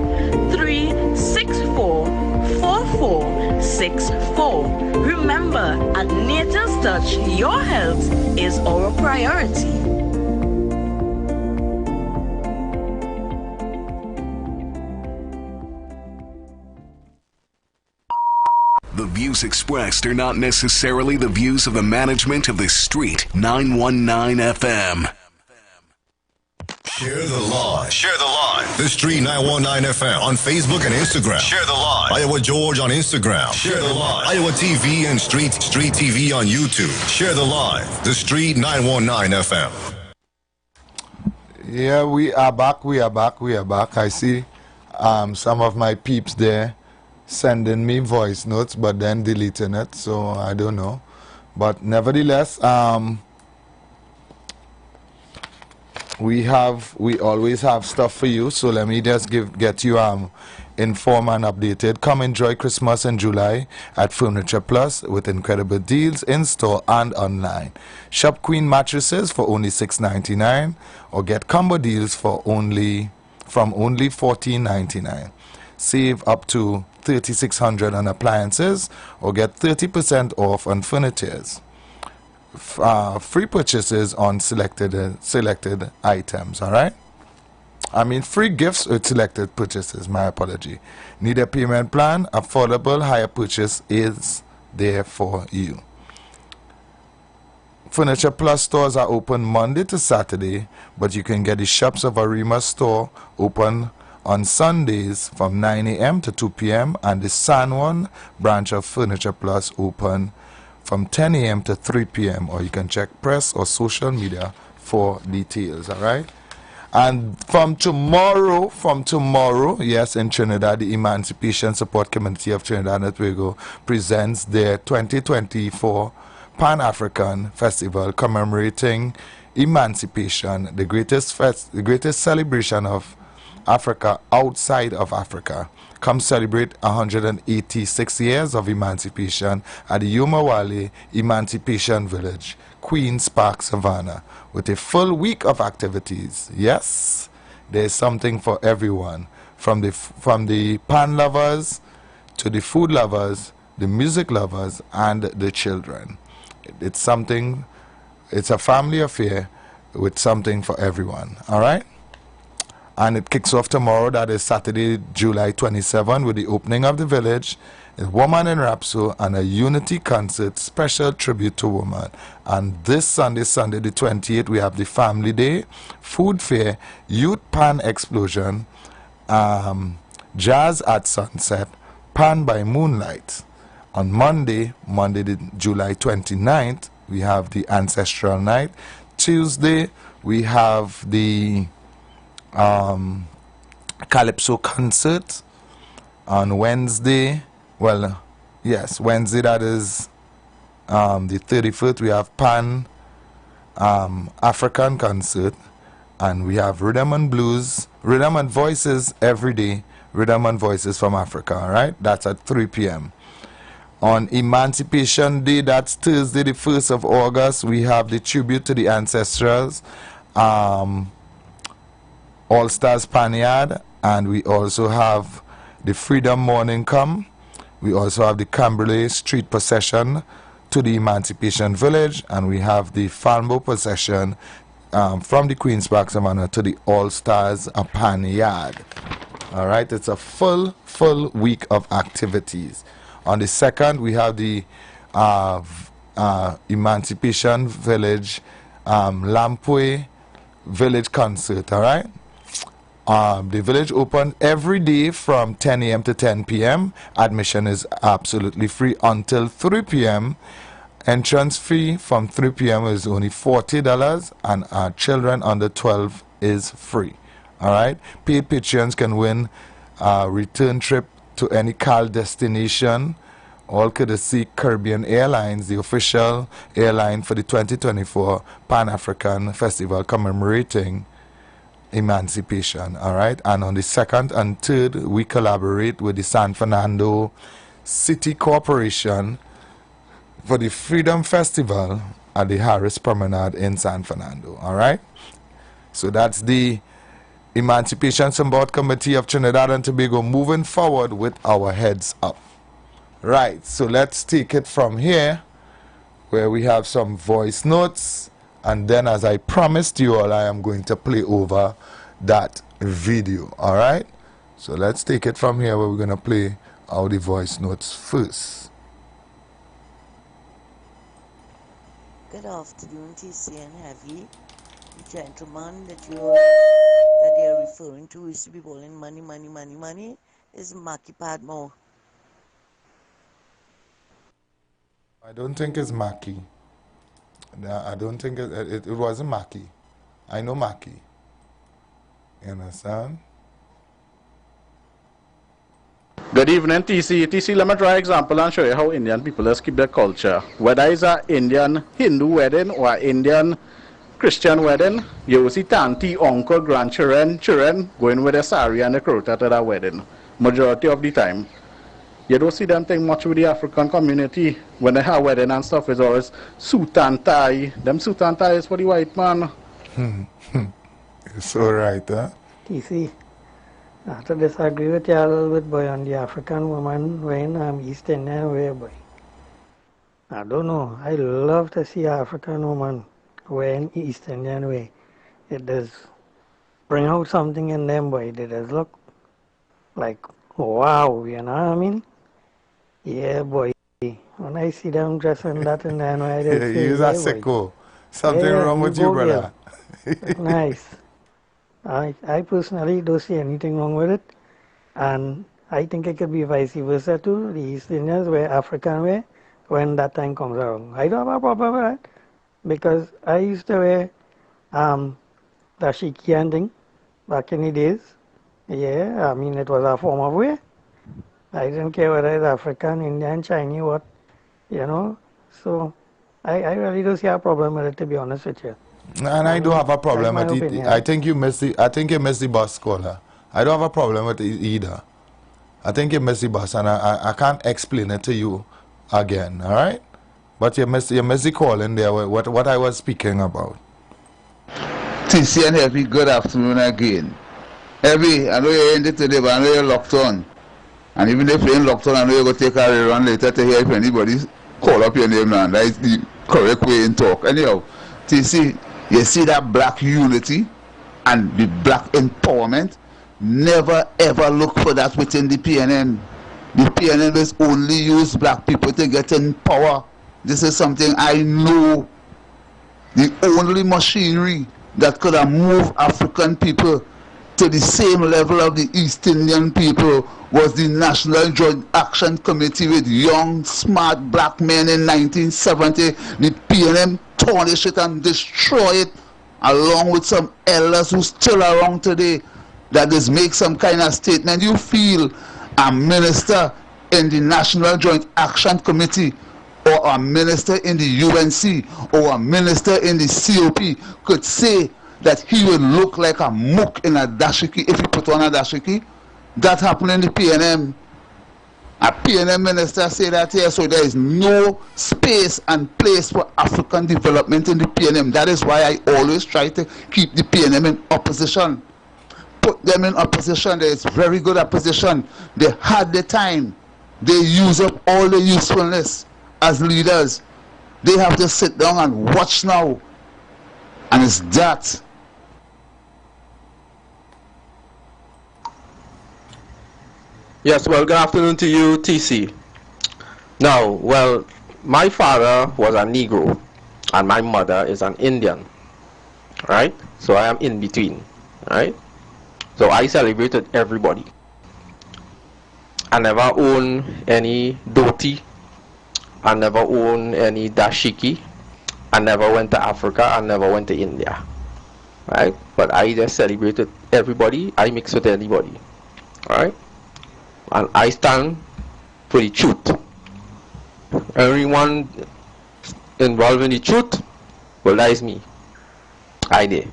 364-4464. Remember, at Nature's Touch, your health is our priority. The views expressed are not necessarily the views of the management of the Street 919 FM. Share the live. Share the live. The Street 919 FM on Facebook and Instagram. Share the live. Iowa George on Instagram. Share the live. Iowa TV and Street TV on YouTube. Share the live. The Street 919 FM. Yeah, we are back. I see some of my peeps there sending me voice notes but then deleting it, so I don't know. But nevertheless, we always have stuff for you, so let me just get you informed and updated. Come enjoy Christmas in July at Furniture Plus with incredible deals in store and online. Shop Queen mattresses for only $6.99 or get combo deals for from only $14.99. Save up to $3,600 on appliances or get 30% off on furnitures. Free purchases on selected items, all right? I mean, free gifts with selected purchases, my apology. Need a payment plan? Affordable hire purchase is there for you. Furniture Plus stores are open Monday to Saturday, but you can get the Shops of Arima store open on Sundays from 9 a.m. to 2 p.m. and the San Juan branch of Furniture Plus open from 10 a.m. to 3 p.m. or you can check press or social media for details, all right? And from tomorrow, yes, in Trinidad, the Emancipation Support Committee of Trinidad and Tobago presents their 2024 Pan-African Festival commemorating emancipation, the greatest celebration of Africa outside of Africa. Come celebrate 186 years of emancipation at the Umawali Emancipation Village, Queen's Park, Savannah, with a full week of activities. Yes, there's something for everyone, from the pan lovers to the food lovers, the music lovers, and the children. It's a family affair with something for everyone, all right? And it kicks off tomorrow, that is Saturday, July 27, with the opening of the village, a woman in Rapso, and a unity concert, special tribute to woman. And this Sunday the 28th, we have the family day, food fair, youth pan explosion, jazz at sunset, pan by moonlight. On Monday, the July 29th, we have the ancestral night. Tuesday, we have the Calypso concert. On Wednesday, Wednesday, that is the 31st, we have Pan African concert, and we have Rhythm and Blues, Rhythm and Voices every day, Rhythm and Voices from Africa, all right? That's at 3 p.m. On Emancipation Day, that's Thursday, the 1st of August, we have the tribute to the ancestors, All Stars Panyard, and we also have the Freedom Morning Come. We also have the Camberley Street Procession to the Emancipation Village, and we have the Falmbo Procession from the Queen's Park Savannah to the All Stars Panyard. All right, it's a full week of activities. On the 2nd, we have the Emancipation Village Lampway Village Concert, all right? The village open every day from 10 a.m. to 10 p.m. Admission is absolutely free until 3 p.m. Entrance fee from 3 p.m. is only $40, and children under 12 is free. All right? Paid patrons can win a return trip to any CAL destination, all courtesy Caribbean Airlines, the official airline for the 2024 Pan-African Festival commemorating emancipation, all right? And on the 2nd and 3rd, we collaborate with the San Fernando City Corporation for the Freedom Festival at the Harris Promenade in San Fernando, all right? So that's the Emancipation Support Committee of Trinidad and Tobago moving forward with our heads up. Right, so let's take it from here, where we have some voice notes, and then, as I promised you all, I am going to play over that video, all right? So let's take it from here, where we're going to play all the voice notes first. Good afternoon, TC and Heavy. The gentleman that they are referring to is to be calling money is Maki Padmo. I don't think it's Maki. I don't think it wasn't Maki. I know Maki. You understand? Good evening, TC. TC, let me try an example and show you how Indian people just keep their culture. Whether it's an Indian Hindu wedding or an Indian Christian wedding, you will see auntie, uncle, grandchildren, children going with a sari and a kurta to that wedding. Majority of the time. You don't see them thing much with the African community. When they have wedding and stuff, it's always suit and tie. Them suit and tie is for the white man. It's all right, huh? TC, I have to disagree with you a little bit, boy, on the African woman wearing East Indian wear, boy. I don't know. I love to see an African woman wearing East Indian wear. It does bring out something in them, boy. It does look like, wow, you know what I mean? Yeah, boy. When I see them dressing that in the NY, they say, You're a sicko. Something wrong with you, brother. Nice. I personally don't see anything wrong with it. And I think it could be vice versa too. The East Indians wear African wear when that time comes around. I don't have a problem with that. Because I used to wear dashiki and thing back in the days. Yeah, I mean it was a form of wear. I didn't care whether it's African, Indian, Chinese, what, you know. So I really don't see a problem with it, to be honest with you. And I don't have a problem with it. opinion. I think you missed the bus, caller. I don't have a problem with it either. I think you missed the bus, and I can't explain it to you again, all right? But you missed the call in there, what I was speaking about. TC and Heavy, good afternoon again. Heavy, I know you're in it today, but I know you're locked on. And even if you're in locked on, I know you're going to take a run later to hear if anybody call up your name now. That is the correct way in talk. Anyhow, TC, you see that black unity and the black empowerment? Never ever look for that within the PNN. The PNN is only use black people to get in power. This is something I know. The only machinery that could have moved African people to the same level of the East Indian people was the National Joint Action Committee with young, smart black men in 1970. The PNM tarnish it and destroy it, along with some elders who still around today, that is make some kind of statement. You feel a minister in the National Joint Action Committee or a minister in the UNC or a minister in the COP could say that he would look like a mook in a dashiki if he put on a dashiki? That happened in the PNM. A PNM minister say that here, so there is no space and place for African development in the PNM. That is why I always try to keep the PNM in opposition. Put them in opposition. There is very good opposition. They had the time. They use up all the usefulness as leaders. They have to sit down and watch now. And it's that. Yes, well, good afternoon to you, TC. Now, well, my father was a Negro and my mother is an Indian, right? So I am in between, right? So I celebrated everybody. I never owned any dhoti. I never owned any dashiki. I never went to Africa. I never went to India, right? But I just celebrated everybody. I mix with anybody, right? And I stand for the truth. Everyone involved in the truth, well, that is me. I did.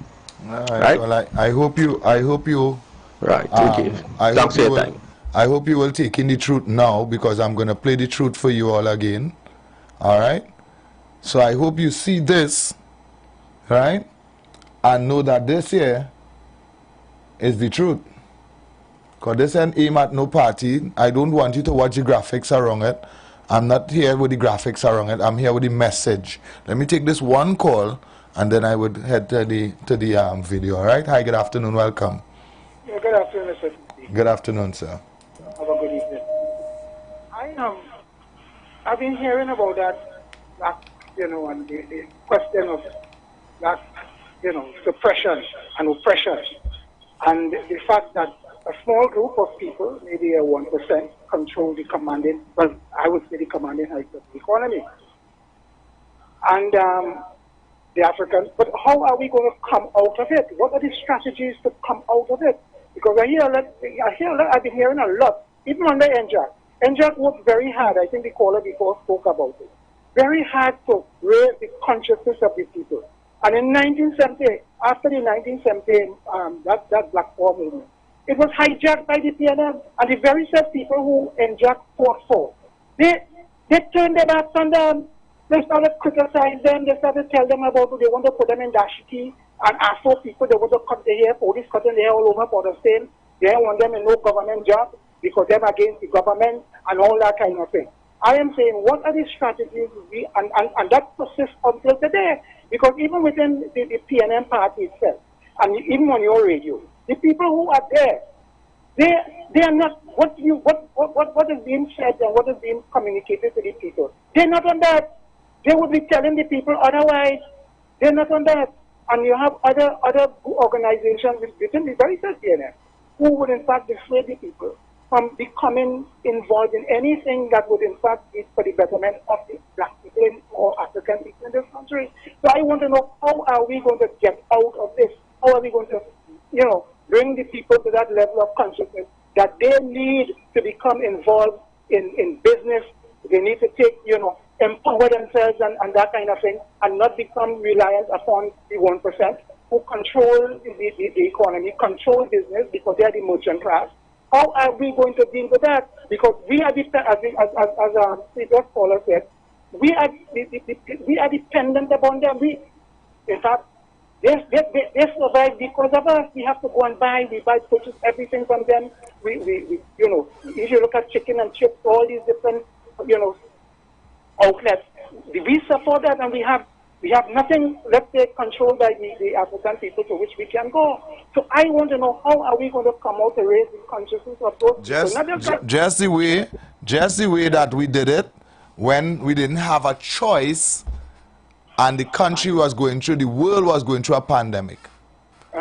Right? Well, I hope you. Right. Okay. Thanks for your time. I hope you will take in the truth now, because I'm going to play the truth for you all again. All right. So I hope you see this, right, and know that this here is the truth. Because this ain't aim at no party. I don't want you to watch the graphics around it. I'm not here with the graphics around it. I'm here with the message. Let me take this one call, and then I would head to the video. All right? Hi, good afternoon. Welcome. Yeah, good afternoon, sir. Good afternoon, sir. Have a good evening. I've been hearing about that, and the question of that, suppression and oppression, and the fact that a small group of people, maybe a 1%, control the commanding, well, I would say the commanding height of the economy. And the Africans, but how are we going to come out of it? What are the strategies to come out of it? Because I've been hearing a lot, even under NJAC. NJAC worked very hard, I think the caller before spoke about it, very hard to raise the consciousness of the people. And in 1970, after the 1970, that Black Power movement, it was hijacked by the PNM, and the very same people who NJAC fought for, they turned their backs on them. They started criticizing them. They started telling them about they want to put them in dashiki and Afro people. They want to cut their hair, police cutting their hair all over for the same. They don't want them in no government job because they're against the government and all that kind of thing. I am saying, what are the strategies and that persists until today? Because even within the PNM party itself, and even on your radio, the people who are there, they are not what is being said and what is being communicated to the people. They're not on that. They would be telling the people otherwise. They're not on that. And you have other organizations within the very same PNM who would in fact dissuade the people from becoming involved in anything that would in fact be for the betterment of the black people or African people in this country. So I want to know, how are we going to get out of this? How are we going to, bring the people to that level of consciousness that they need to become involved in business? They need to take, empower themselves and that kind of thing, and not become reliant upon the 1% who control the economy, control business, because they are the merchant class. How are we going to deal with that? Because we are, as our previous caller said, we are dependent upon them. In fact, they survive because of us. We have to go and purchase everything from them. If you look at chicken and chips, all these different, outlets, we support that, and we have nothing, let's say, controlled by the African people to which we can go. So I want to know, how are we going to come out to raise the consciousness of those people? Just the way that we did it when we didn't have a choice and the country was going through, the world was going through a pandemic.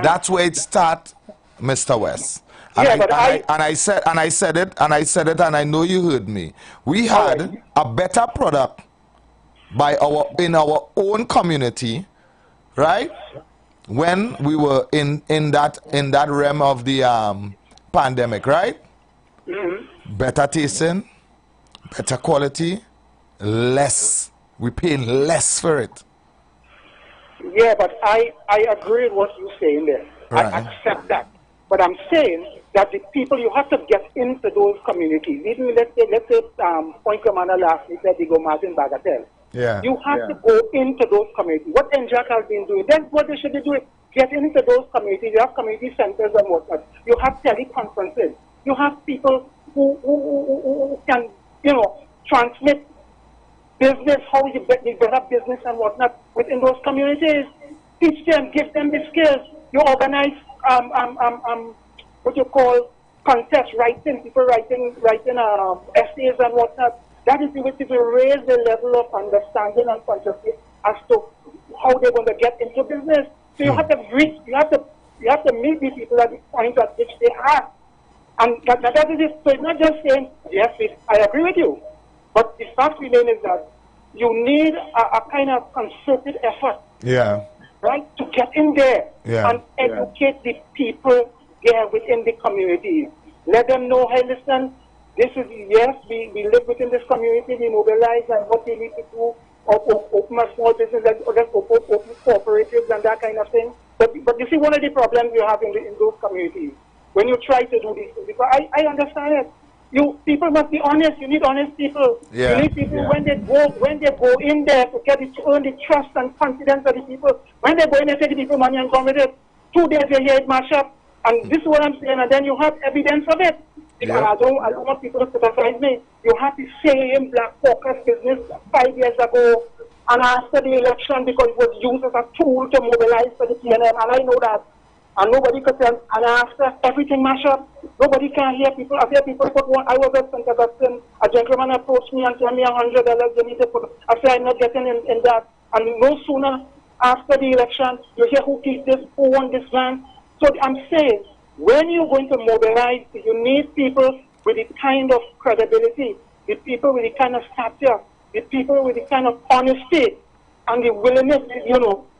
That's where it started, Mr. West. And I said it, and I know you heard me. We had a better product in our own community, right? When we were in that realm of the pandemic, right? Mm-hmm. Better tasting, better quality, less. We paying less for it. Yeah, but I agree with what you're saying there. Right. I accept that. But I'm saying that the people, you have to get into those communities. Even let's say Point Commander last week said they go Martin Bagatelle. Yeah. You have to go into those communities. What NJAC has been doing, that's what they should be doing. Get into those communities. You have community centers and whatnot. You have teleconferences. You have people who can, transmit business, how you develop business and whatnot within those communities. Teach them, give them the skills. You organize what you call contest writing, people writing essays and whatnot. That is the way to raise the level of understanding and consciousness as to how they're going to get into business. So you have to reach, you have to meet these people at the point at which they are. And that is it. So it's not just saying, yes, I agree with you. But the fact remains is that you need a kind of concerted effort. Yeah. Right? To get in there and educate the people there within the community. Let them know, hey, listen, this is, yes, we live within this community, we mobilize, and what we need to do, open a small business, open cooperatives and that kind of thing. But you see, one of the problems you have in those communities, when you try to do these things, because I understand it. People must be honest. You need honest people. Yeah. You need people when they go in there to earn the trust and confidence of the people. When they go in, they take the people money and come with it. 2 days they hear it mash up, and this is what I'm saying. And then you have evidence of it. Because I don't want people to criticize me. You have the same Black Caucus business 5 years ago, and after the election, because it was used as a tool to mobilize for the PNM, and I know that. And nobody could tell, and after everything mash up, nobody can hear people. I hear people put one. I was at St. Augustine, a gentleman approached me and told me $100 you need to put. I said, I'm not getting in that. And no sooner after the election, you hear who keeps this, who won this land. So I'm saying, when you're going to mobilize, you need people with the kind of credibility, the people with the kind of stature, the people with the kind of honesty, and the willingness,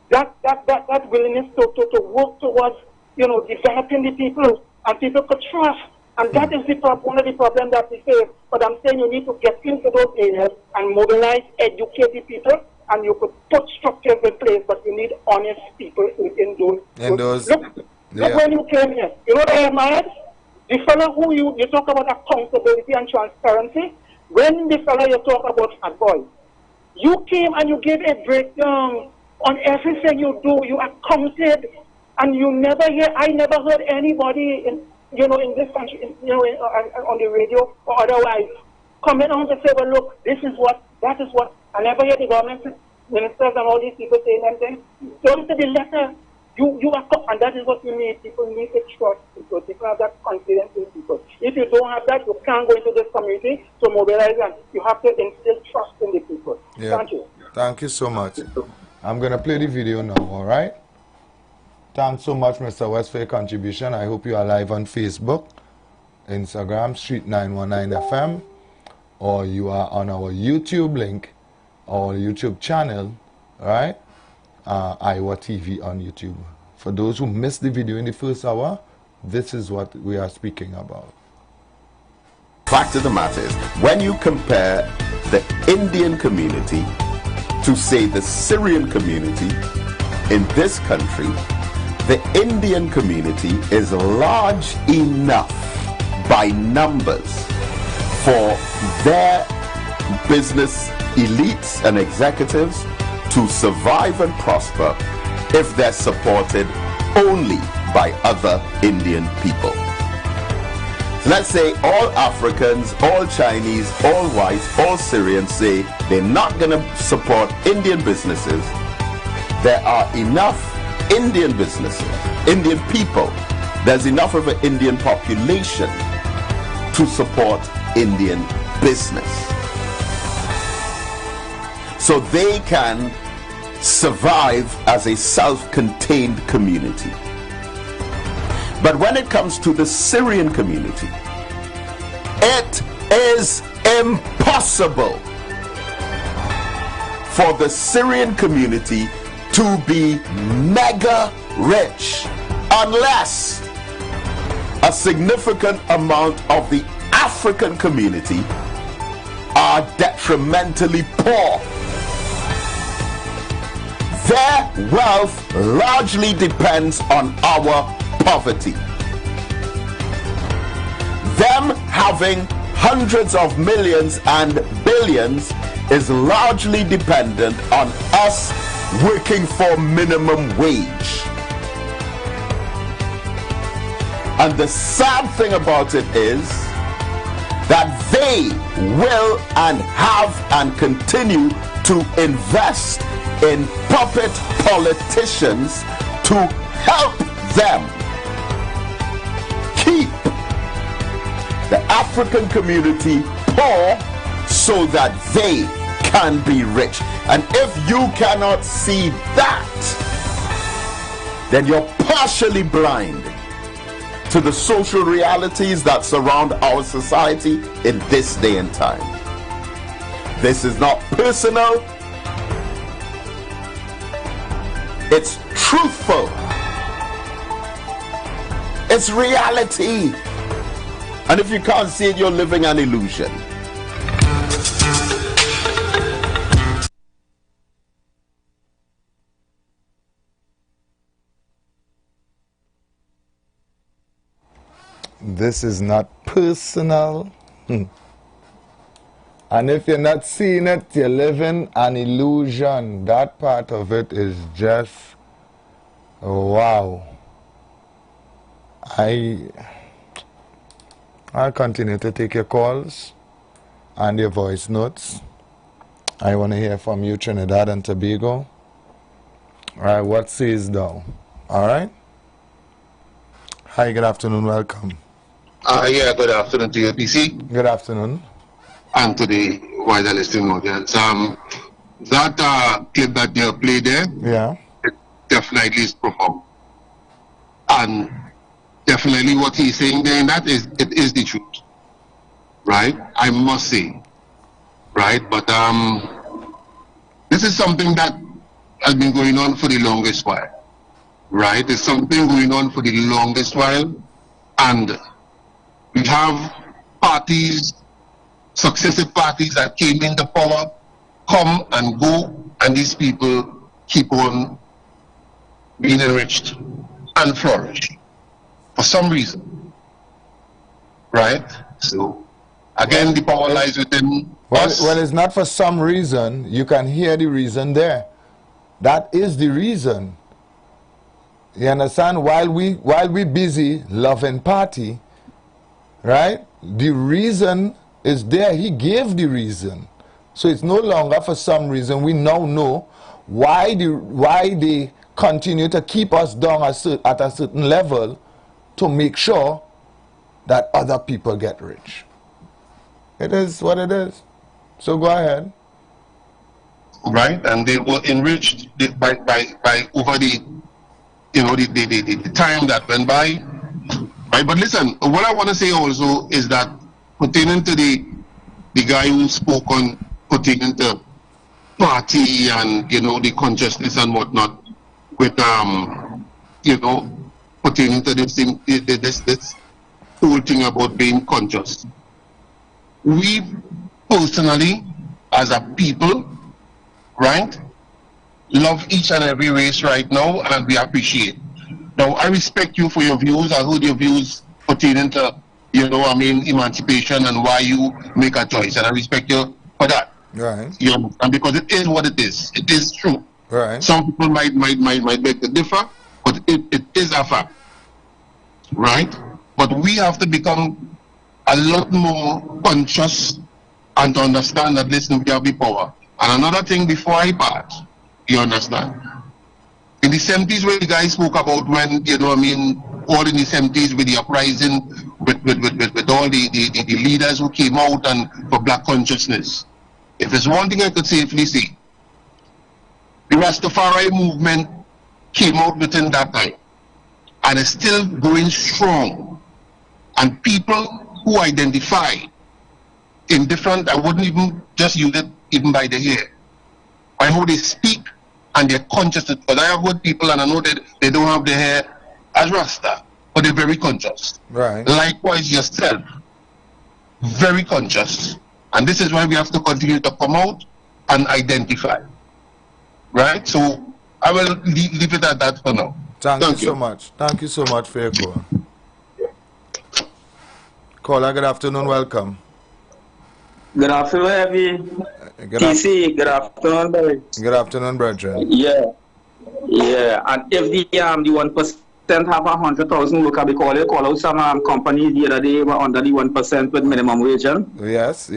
that willingness to work towards, developing the people, and people could trust. And that is one of the problems that we face. But I'm saying you need to get into those areas and mobilize, educate the people, and you could put structures in place, but you need honest people in those. Look when you came here. You know what I admired? The fellow who you talk about accountability and transparency. When the fellow you talk about Fat Boy, you came and you gave a breakdown on everything you do. You accounted, and I never heard anybody you know, in this country, you know, on the radio or otherwise, coming on to say, well, look, this is what, that is what. I never hear the government ministers and all these people saying anything. Don't say the letter. You are, and that is what you need. People need to trust people. People have that confidence in people. If you don't have that, you can't go into this community to mobilize them. You have to instill trust in the people. Yeah. Thank you. Thank you so much. I'm going to play the video now, all right? Thanks so much, Mr. West, for your contribution. I hope you are live on Facebook, Instagram, Street 919 FM, or you are on our YouTube link, our YouTube channel, all right? IWER TV on YouTube. For those who missed the video in the first hour, this is what we are speaking about. Fact of the matter is, when you compare the Indian community to, say, the Syrian community in this country, the Indian community is large enough by numbers for their business elites and executives to survive and prosper if they're supported only by other Indian people. Let's say all Africans, all Chinese, all whites, all Syrians say they're not going to support Indian businesses. There are enough Indian businesses, Indian people. There's enough of an Indian population to support Indian business. So they can survive as a self-contained community. But when it comes to the Syrian community, it is impossible for the Syrian community to be mega rich unless a significant amount of the African community are detrimentally poor. Their wealth largely depends on our poverty. Them having hundreds of millions and billions is largely dependent on us working for minimum wage. And the sad thing about it is that they will and have and continue to invest in puppet politicians to help them keep the African community poor so that they can be rich. And if you cannot see that, then you're partially blind to the social realities that surround our society in this day and time. This is not personal. It's truthful. It's reality. And if you can't see it, you're living an illusion. This is not personal. And if you're not seeing it, you're living an illusion. That part of it is just, wow. I'll continue to take your calls and your voice notes. I want to hear from you, Trinidad and Tobago. All right, what says thou? All right? Hi, good afternoon, welcome. Yeah, good afternoon to you, PC. Good afternoon. And to the wider listening audience. That clip that you played there, yeah, it definitely is profound. And definitely what he's saying there, and that is, it is the truth, right? I must say, right? But this is something that has been going on for the longest while, right? It's something going on for the longest while, and we have parties, successive parties that came into power, come and go, and these people keep on being enriched and flourish for some reason, right? So again, the power lies within us. Well, it's not for some reason. You can hear the reason there. That is the reason. You understand? While we busy loving party, right? The reason is there. He gave the reason. So it's no longer for some reason. We now know why they continue to keep us down at a certain level to make sure that other people get rich. It is what it is. So go ahead. Right, and they were enriched by over the the time that went by. Right, but listen, what I want to say also is that pertaining to the guy who spoke on pertaining to party and the consciousness and whatnot, with pertaining to this whole thing about being conscious. We personally, as a people, right, love each and every race right now, and we appreciate. Now, I respect you for your views. I heard your views pertaining to, emancipation and why you make a choice, and I respect you for that. Right. And because it is what it is. It is true. Right. Some people might beg to differ, but it is a fact. Right? But we have to become a lot more conscious and to understand that, listen, we have the power. And another thing before I pass, you understand? In the 70s, where the guy spoke about when, all in the 70s with the uprising, with all the leaders who came out and for black consciousness. If there's one thing I could safely say, the Rastafari movement came out within that time and is still going strong. And people who identify in different, I wouldn't even just use it even by the hair, by how they speak and their consciousness. Because I have heard people, and I know that they don't have the hair as Rasta, but they're very conscious. Right. Likewise yourself, very conscious. And this is why we have to continue to come out and identify. Right? So I will leave it at that for now. Thank you so much. Thank you so much for your call. Caller, good afternoon. Welcome. Good afternoon, Heavy. TC, good afternoon, boys. Good afternoon, brethren. Yeah. And if the 1% have 100,000 workers, because they call out some companies the other day were under the 1% with minimum wage. Yes.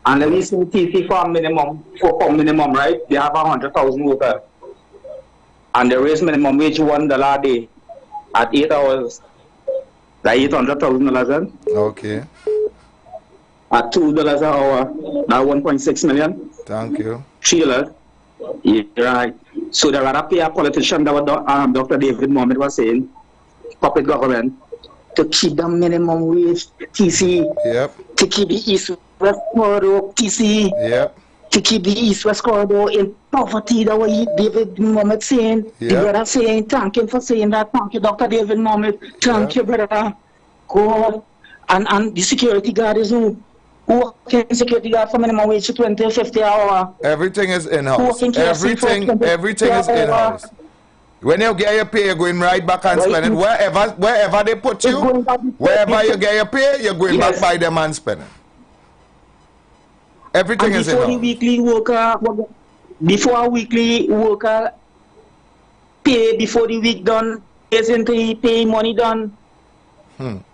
And let me say TC for minimum, right? They have 100,000 workers. And they raise minimum wage $1 a day at 8 hours. That's $800,000. Okay. At $2 an hour, that's 1.6 million. Thank you. $3. Yeah, right. So they rather pay a politician that what Dr. David Mohammed was saying, puppet government, to keep the minimum wage, TC. Yep. To keep the East-West corridor, TC. Yep. To keep the East-West corridor in poverty, that what David Mohammed saying. Yep. The brother saying, thank him for saying that. Thank you, Dr. David Mohammed. Thank you, brother. Go. And the security guard is who can security guard for minimum wage to 20 or 50 hours. Everything is in-house. Everything is in-house. When you get your pay, you're going right back and spend it. Wherever they put you, wherever you get your pay, you're going back by them and spending. Everything is in-house. Before a weekly worker pay before the week done, isn't he pay money done?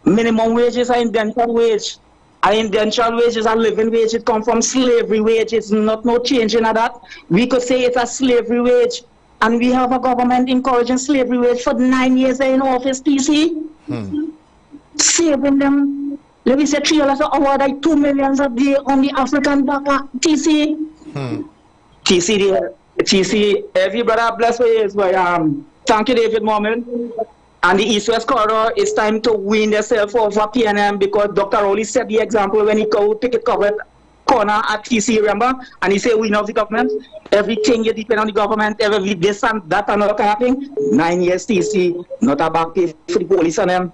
Minimum wages are indentured wage. Our indentured wage is a living wage. It comes from slavery wage. It's not no change in that. We could say it's a slavery wage. And we have a government encouraging slavery wage for 9 years in office, TC. Saving them, let me say $3 an hour, like $2 million a day on the African back, TC. TC, every brother bless for you. Thank you, David Mohammed. And the East-West corridor, it's time to win themselves over PNM, because Dr. Rowley set the example when he go ticket covered corner at TC, remember? And he said, we know the government. Everything you depend on the government, every this and that and all kind of thing. 9 years TC, not a back pay for the police and them.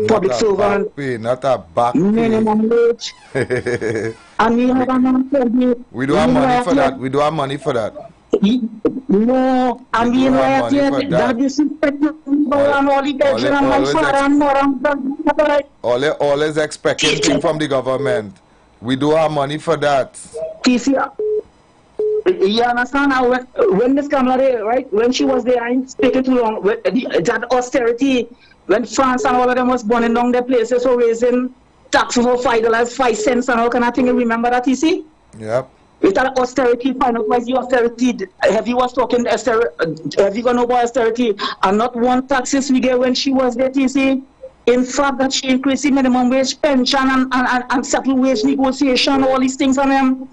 Public servant. Not a back pay. Minimum wage. And we have a non-public. We do have money for that. We do have money for that. No, I mean, that disrespect all is expecting from the government. We do have money for that. You understand how when Miss Kamala there, right? When she was there, I'm speaking too long. That austerity, when France and all of them was burning down their places for raising taxes for $5, 5 cents, and all kind of thing. You remember that, you see? Yep. With that austerity, find out why the austerity. Have you was talking have you gonna know about austerity? And not one taxes we get when she was there, you see? In fact, that she increased the minimum wage, pension, and settle wage negotiation, all these things on them.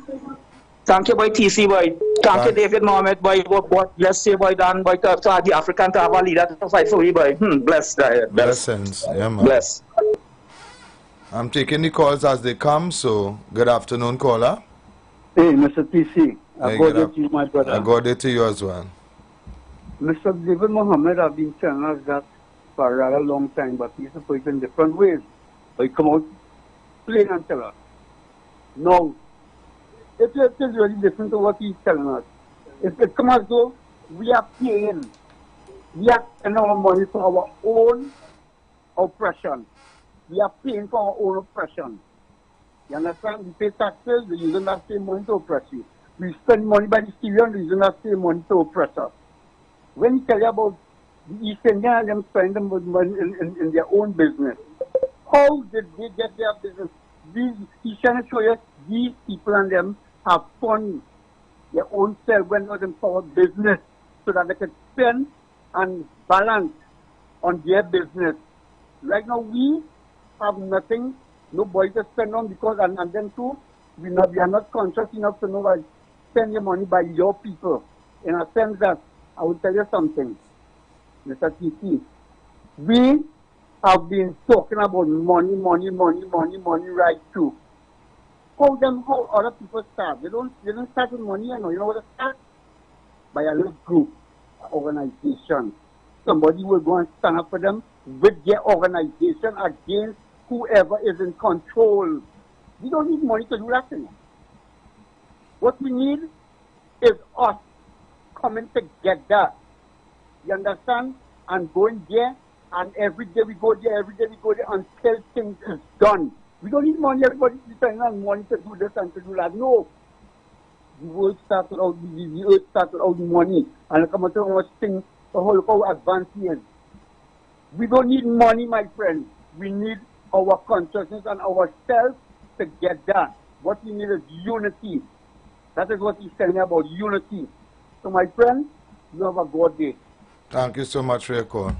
Thank you, boy, TC, boy. Thank you, David Mohammed, boy. What bless you, boy, Dan, boy, to the African to have a leader to fight for you, boy. Bless, Blessings, yeah, man. Bless. I'm taking the calls as they come, so good afternoon, caller. Hey, Mr. TC. I got it to you, my brother. I got it to you as well. Mr. David Mohammed have been telling us that for a rather long time, but he's put it in different ways. But he come out plain and tell us. No. It is really different to what he's telling us. It comes as though we are paying. We are spending our money for our own oppression. We are paying for our own oppression. You understand? We pay taxes, we're using that same money to oppress you. We spend money by the Syrian, we're using that same money to oppress us. When you tell you about the East Indian and them spending money in their own business, how did they get their business? He's trying to show you these people and them have fund their own self when not empowered business so that they can spend and balance on their business. Right now we have nothing, nobody to spend on because and then too we are not conscious enough to know why spend your money by your people. In a sense that I will tell you something, Mr. TC. We have been talking about money right through. How other people start. They don't start with money, you know what they start? By a little group, organization. Somebody will go and stand up for them with their organization against whoever is in control. We don't need money to do that thing. What we need is us coming together. You understand? And going there, and every day we go there until things is done. We don't need money, everybody depending on money to do this and to do that. No. The world started out, the earth started out with money. And look how much things, how advanced he is. We don't need money, my friend. We need our consciousness and ourselves together. What we need is unity. That is what he's telling me about, unity. So my friend, you have a good day. Thank you so much for your call.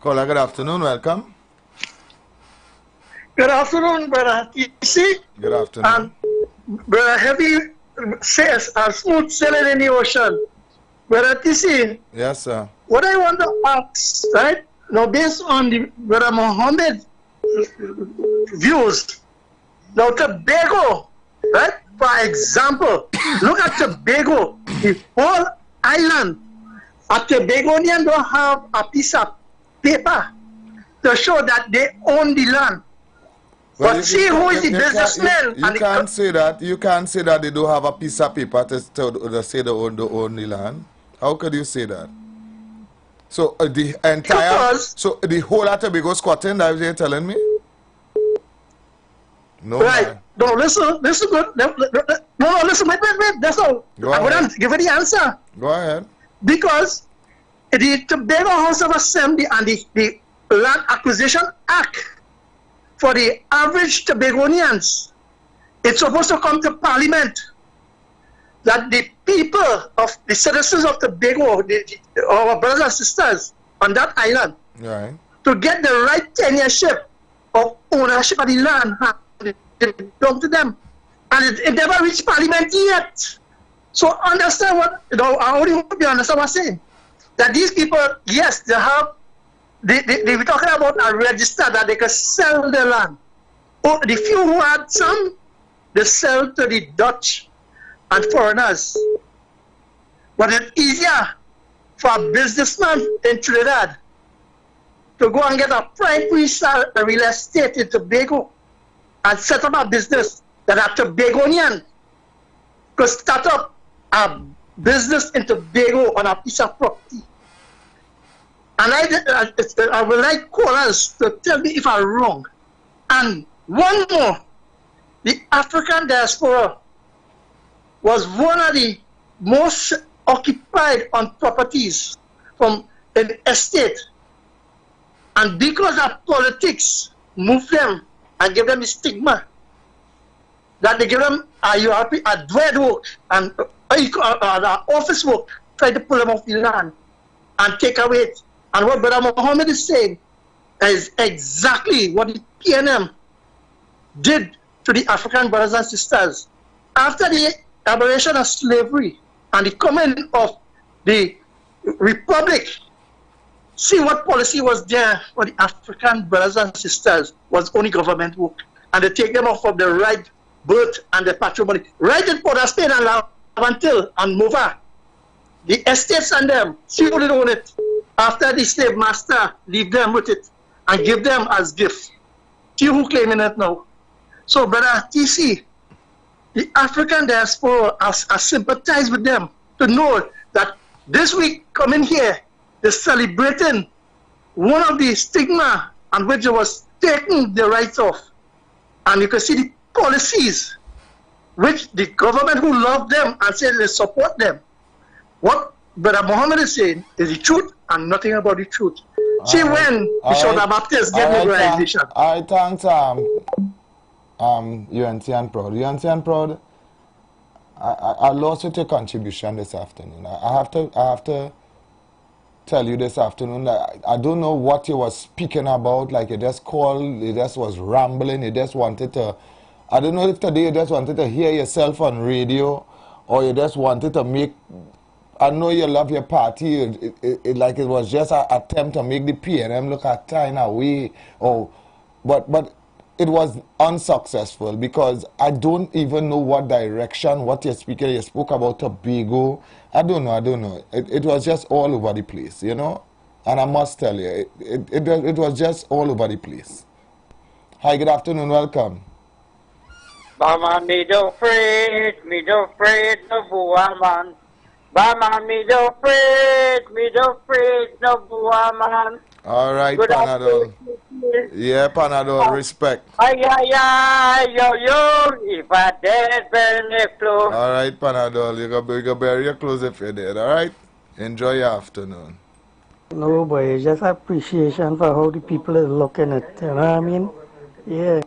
Caller, good afternoon, welcome. Good afternoon, brother TC. Good afternoon. And brother Heavy says, smooth sailing in the ocean. Brother TC. Yes, sir. What I want to ask, right? Now, based on the brother Mohammed views, now Tobago, right? For example, look at Tobago, the whole island. A Tobagonian don't have a piece of paper to show that they own the land. Well, but see who is the businessman. You can't say that. You can't say that they don't have a piece of paper to say they own the land. How could you say that? So the entire, so the whole of Tobago squatting, that was you telling me? No. Right. Man. No, listen good. No, listen, wait. That's all. I'm going to give you the answer. Go ahead. Because the Tobago House of Assembly and the Land Acquisition Act for the average Tobagonians, it's supposed to come to Parliament that the people of the citizens of Tobago, our brothers and sisters on that island, right, to get the right tenureship of ownership of the land, it belongs to them. And it never reached Parliament yet. So understand what, I only hope you understand what I'm saying. That these people, yes, they have, they were talking about a register that they can sell the land. Oh, the few who had some, they sell to the Dutch and foreigners. But it's easier for a businessman in Trinidad to go and get a primary real estate in Tobago and set up a business that a Tobagonian could start up a business in Tobago on a piece of property. And I would like callers to tell me if I'm wrong. And one more, the African diaspora was one of the most occupied on properties from an estate. And because of politics, move them and give them the stigma that they give them a dread work and office work, try to pull them off the land and take away it. And what Brother Muhammad is saying is exactly what the PNM did to the African brothers and sisters. After the abolition of slavery and the coming of the Republic, see what policy was there for the African brothers and sisters was only government work. And they take them off of the right birth and the patrimony. Right in Port of Spain and Lavantil and Mova. The estates and them, see who they own it. After the slave master, leave them with it and give them as gifts. See who claiming it now. So, Brother TC, the African diaspora has sympathized with them to know that this week coming here, they're celebrating one of the stigma on which they was taking the rights off. And you can see the policies which the government who love them and say they support them. What Brother Muhammad is saying is the truth and nothing about the truth. See when the Shona Baptist get mobilization. I thanks UNC and Proud. UNC and Proud, I lost with your contribution this afternoon. I have to tell you this afternoon that I don't know what you were speaking about. Like you just called, you just was rambling, you just wanted to, I don't know if today you just wanted to hear yourself on radio or you just wanted to make, I know you love your party, like it was just an attempt to make the PNM look a kind of way, but it was unsuccessful because I don't even know what direction, what you're speaking. You spoke about Tobago. I don't know. It was just all over the place, you know? And I must tell you, it was just all over the place. Hi, good afternoon, welcome. Bama, me don't afraid no woman. Bama, me don't afraid no woman. All right, good Panadol. Yeah, Panadol, respect. Yo, if I dead, bury me clothes. All right, Panadol, you go bury your clothes if you're dead, all right? Enjoy your afternoon. No, but it's just appreciation for how the people are looking at it, you know what I mean? Yeah.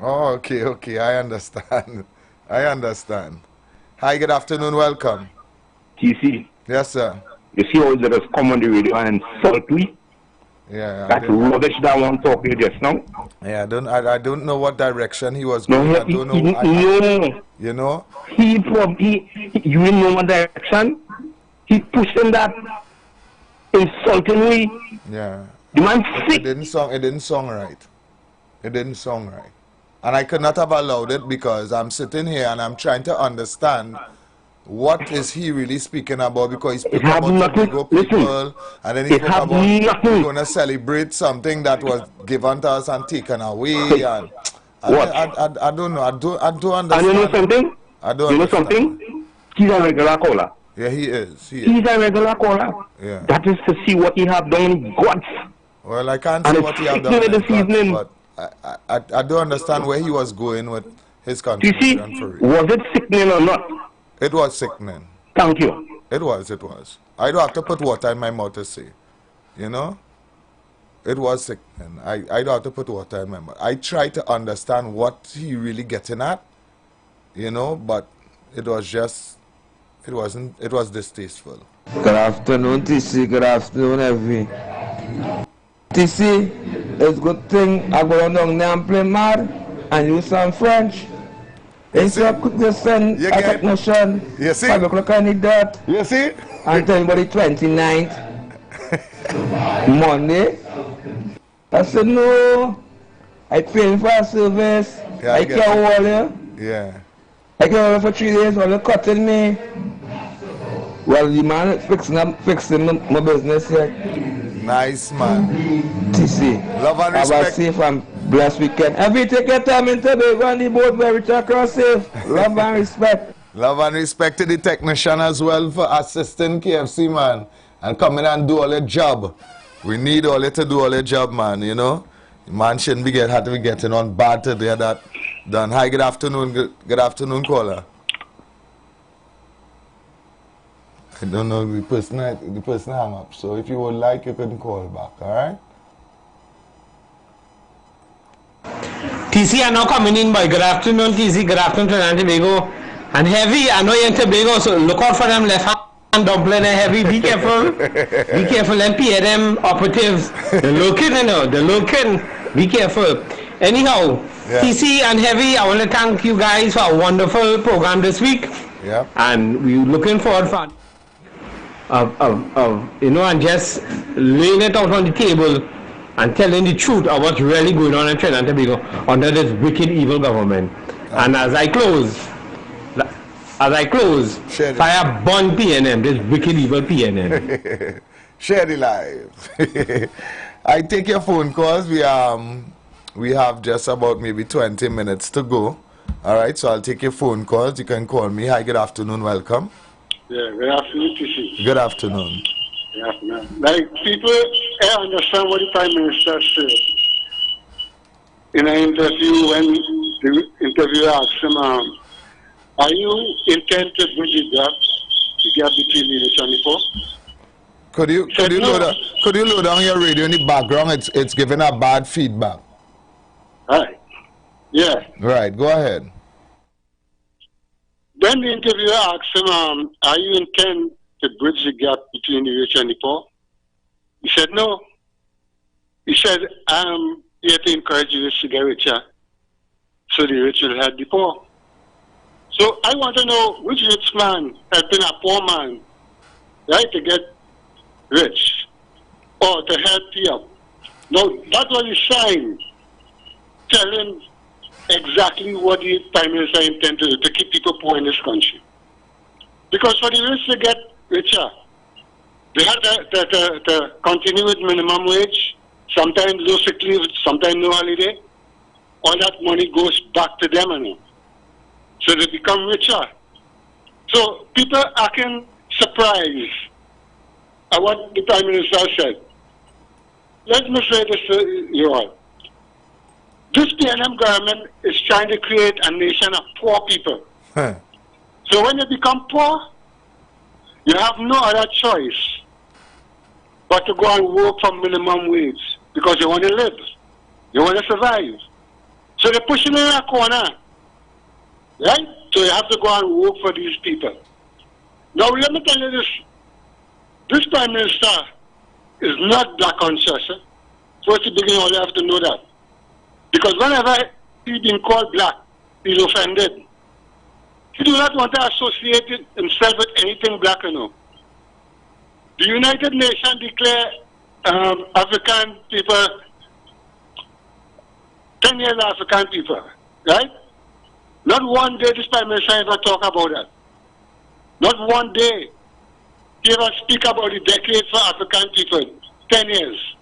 Oh, okay, I understand. Hi, good afternoon, welcome. TC. Yes, sir. You see how they just come on the radio and insult me? Yeah. That's rubbish that I want to talk to you just now. Yeah, I don't know what direction he was going. I don't know. No. You know? You in know what direction? He pushing that insulting way. Yeah. The man sick. It didn't sound right. And I could not have allowed it because I'm sitting here and I'm trying to understand what is he really speaking about, because he spoke about Tobago people, and then he spoke about we're going to celebrate something that was given to us and taken away. And I don't know. I don't understand. And you know something? You know something? He's a regular caller. Yeah, he is. He's a regular caller. Yeah. That is to see what he have done in God's. Well, I can't see what he have done in God's, but I don't understand where he was going with his contribution. You see, was it sickening or not? It was sickening. Thank you. It was. I don't have to put water in my mouth to say. You know? It was sickening. I don't have to put water in my mouth. I try to understand what he really getting at. You know? But it was distasteful. Good afternoon, TC. Good afternoon, every. TC, it's good thing I go down there and play mad and use some French. Instead of quickly send a technician, 5 o'clock I need that. You see? And tell anybody 29th, Monday. I said, no, I pay for a service. Yeah, I can't hold you. Yeah. I can't hold you for 3 days while you're cutting me. Well, the man fixing my business here. Nice, man. TC. Love and respect. Have a safe and blessed weekend. Every take your time in Tobago on the boat where we talk across safe. Love and respect. Love and respect to the technician as well for assisting KFC, man. And coming and do all the job. We need all it to do all the job, man, you know. Man shouldn't be getting on bad today that done. Hi, good afternoon. Good afternoon, caller. I don't know, the person hung up. So if you would like, you can call back, alright? TC, I know coming in, boy. Good afternoon, TC. Good afternoon, Trinidad and Tobago. And Heavy, I know you're in Tobago, so look out for them left hand dumpling and Heavy. Be careful. Be careful. MPA operatives. They're looking, you know. They're looking. Be careful. Anyhow, yeah. TC and Heavy, I want to thank you guys for a wonderful program this week. Yeah. And we're looking forward for you know, and just laying it out on the table and telling the truth of what's really going on in Trinidad and Tobago under this wicked, evil government. And as I close, fire burn PNM, this wicked, evil PNM. Share the live. I take your phone calls. We have just about maybe 20 minutes to go. All right, so I'll take your phone calls. You can call me. Hi, good afternoon. Welcome. Yeah, good afternoon, TC. Good afternoon. Good afternoon. Like, people understand what the Prime Minister said in an interview when the interviewer asked him, are you intent to bridge the gap between the 24? Could you load down your radio in the background? It's giving a bad feedback. Right. Yeah. Right, go ahead. Then the interviewer asked him, are you intent to bridge the gap between the rich and the poor? He said, no. He said, I'm here to encourage the rich to get richer so the rich will help the poor. So I want to know which rich man helping a poor man, right, to get rich or to help you up. Now, that was the sign telling exactly what the Prime Minister intended to do, to keep people poor in this country. Because for the rich to get richer, they had to continue with minimum wage, sometimes no sick leave, sometimes no holiday. All that money goes back to them, you know. So they become richer. So people are acting surprised at what the Prime Minister said. Let me say this to you all. This PNM government is trying to create a nation of poor people. Huh. So when you become poor, you have no other choice but to go and work for minimum wage because you want to live. You want to survive. So they're pushing you in a corner. Right? So you have to go and work for these people. Now let me tell you this. This Prime Minister is not black conscious. First the beginning, all you have to know that. Because whenever he's been called black, he's offended. He does not want to associate himself with anything black, you know. The United Nations declare African people, 10 years African people, right? Not one day this Prime Minister ever talk about that. Not one day he ever speak about the decade for African people, 10 years.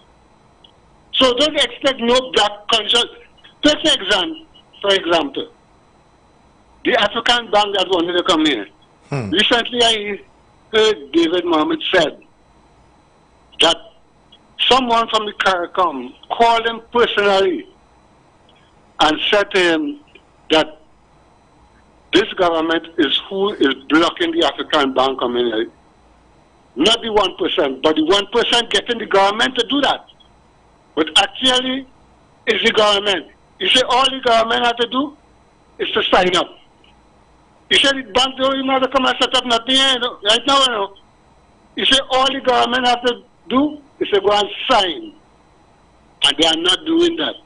So don't expect no black conscious. Take for example, the African bank that wanted to come here. Recently I heard David Mohammed said that someone from the CARICOM called him personally and said to him that this government is who is blocking the African bank community. Not the 1%, but the 1% getting the government to do that. But actually, it's the government. You say all the government have to do is to sign up. You say the bank don't even have to come and set up nothing right now, you know. You say all the government have to do is to go and sign. And they are not doing that.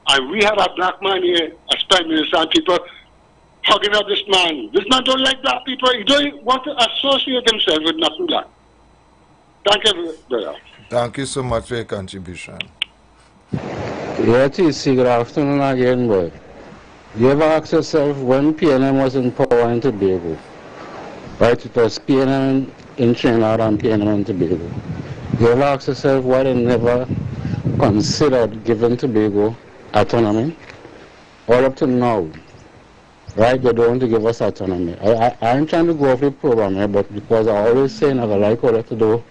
And we have a black man here as Prime Minister and people hugging up this man. This man don't like black people. He don't want to associate himself with nothing black. Thank you, brother. Thank you so much for your contribution. Yeah, TC, good afternoon again, boy. You ever ask yourself when PNM was in power in Tobago? Right, it was PNM in Trinidad and PNM in Tobago. You ever ask yourself why they never considered giving Tobago autonomy? All up to now, right, they don't want to give us autonomy. I ain't trying to go off the program here, but because I always say I like all to do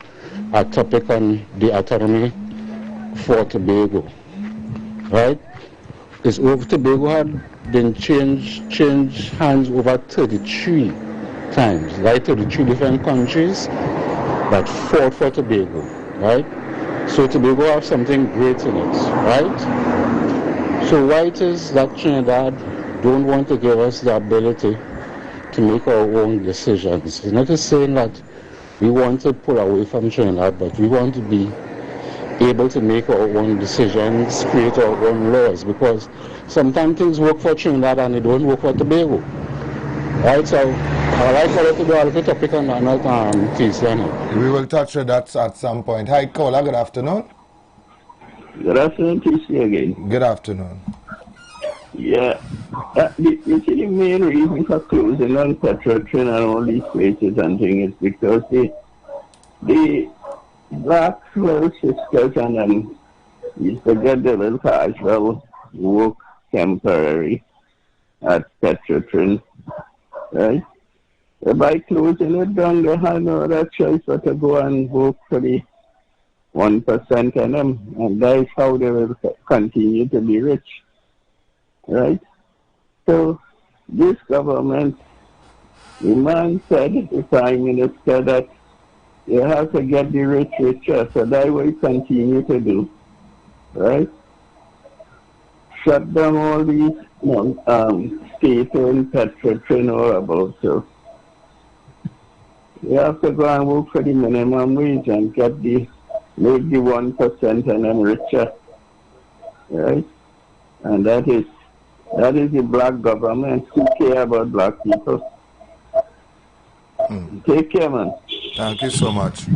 a topic on the autonomy for Tobago, right? Tobago had been changed hands over 33 times, right, to the 3 different countries that fought for Tobago, right? So Tobago have something great in it, right? So why it is that Trinidad don't want to give us the ability to make our own decisions? It's not just saying that we want to pull away from Trinidad, but we want to be able to make our own decisions, create our own laws, because sometimes things work for Trinidad and they don't work for Tobago. Right, so I'd like for us to do a little topic on that TC. We will touch on that at some point. Hi, caller, good afternoon. Good afternoon, TC again. Good afternoon. Yeah, you see the main reason for closing on Petrotrin and all these places and things is because the black well sisters and them used to get the little casual work temporary at Petrotrin. Right? By closing it down, they had no other choice but to go and work for the 1% of them. And that is how they will continue to be rich. Right? So, this government, the man said, the Prime Minister, that you have to get the rich richer. So that will continue to do. Right? Shut down all these state-owned Petrotrin or about. So you have to go and work for the minimum wage and make the 1% and them richer. Right? And that is the black government who care about black people. Take care, man. Thank you so much.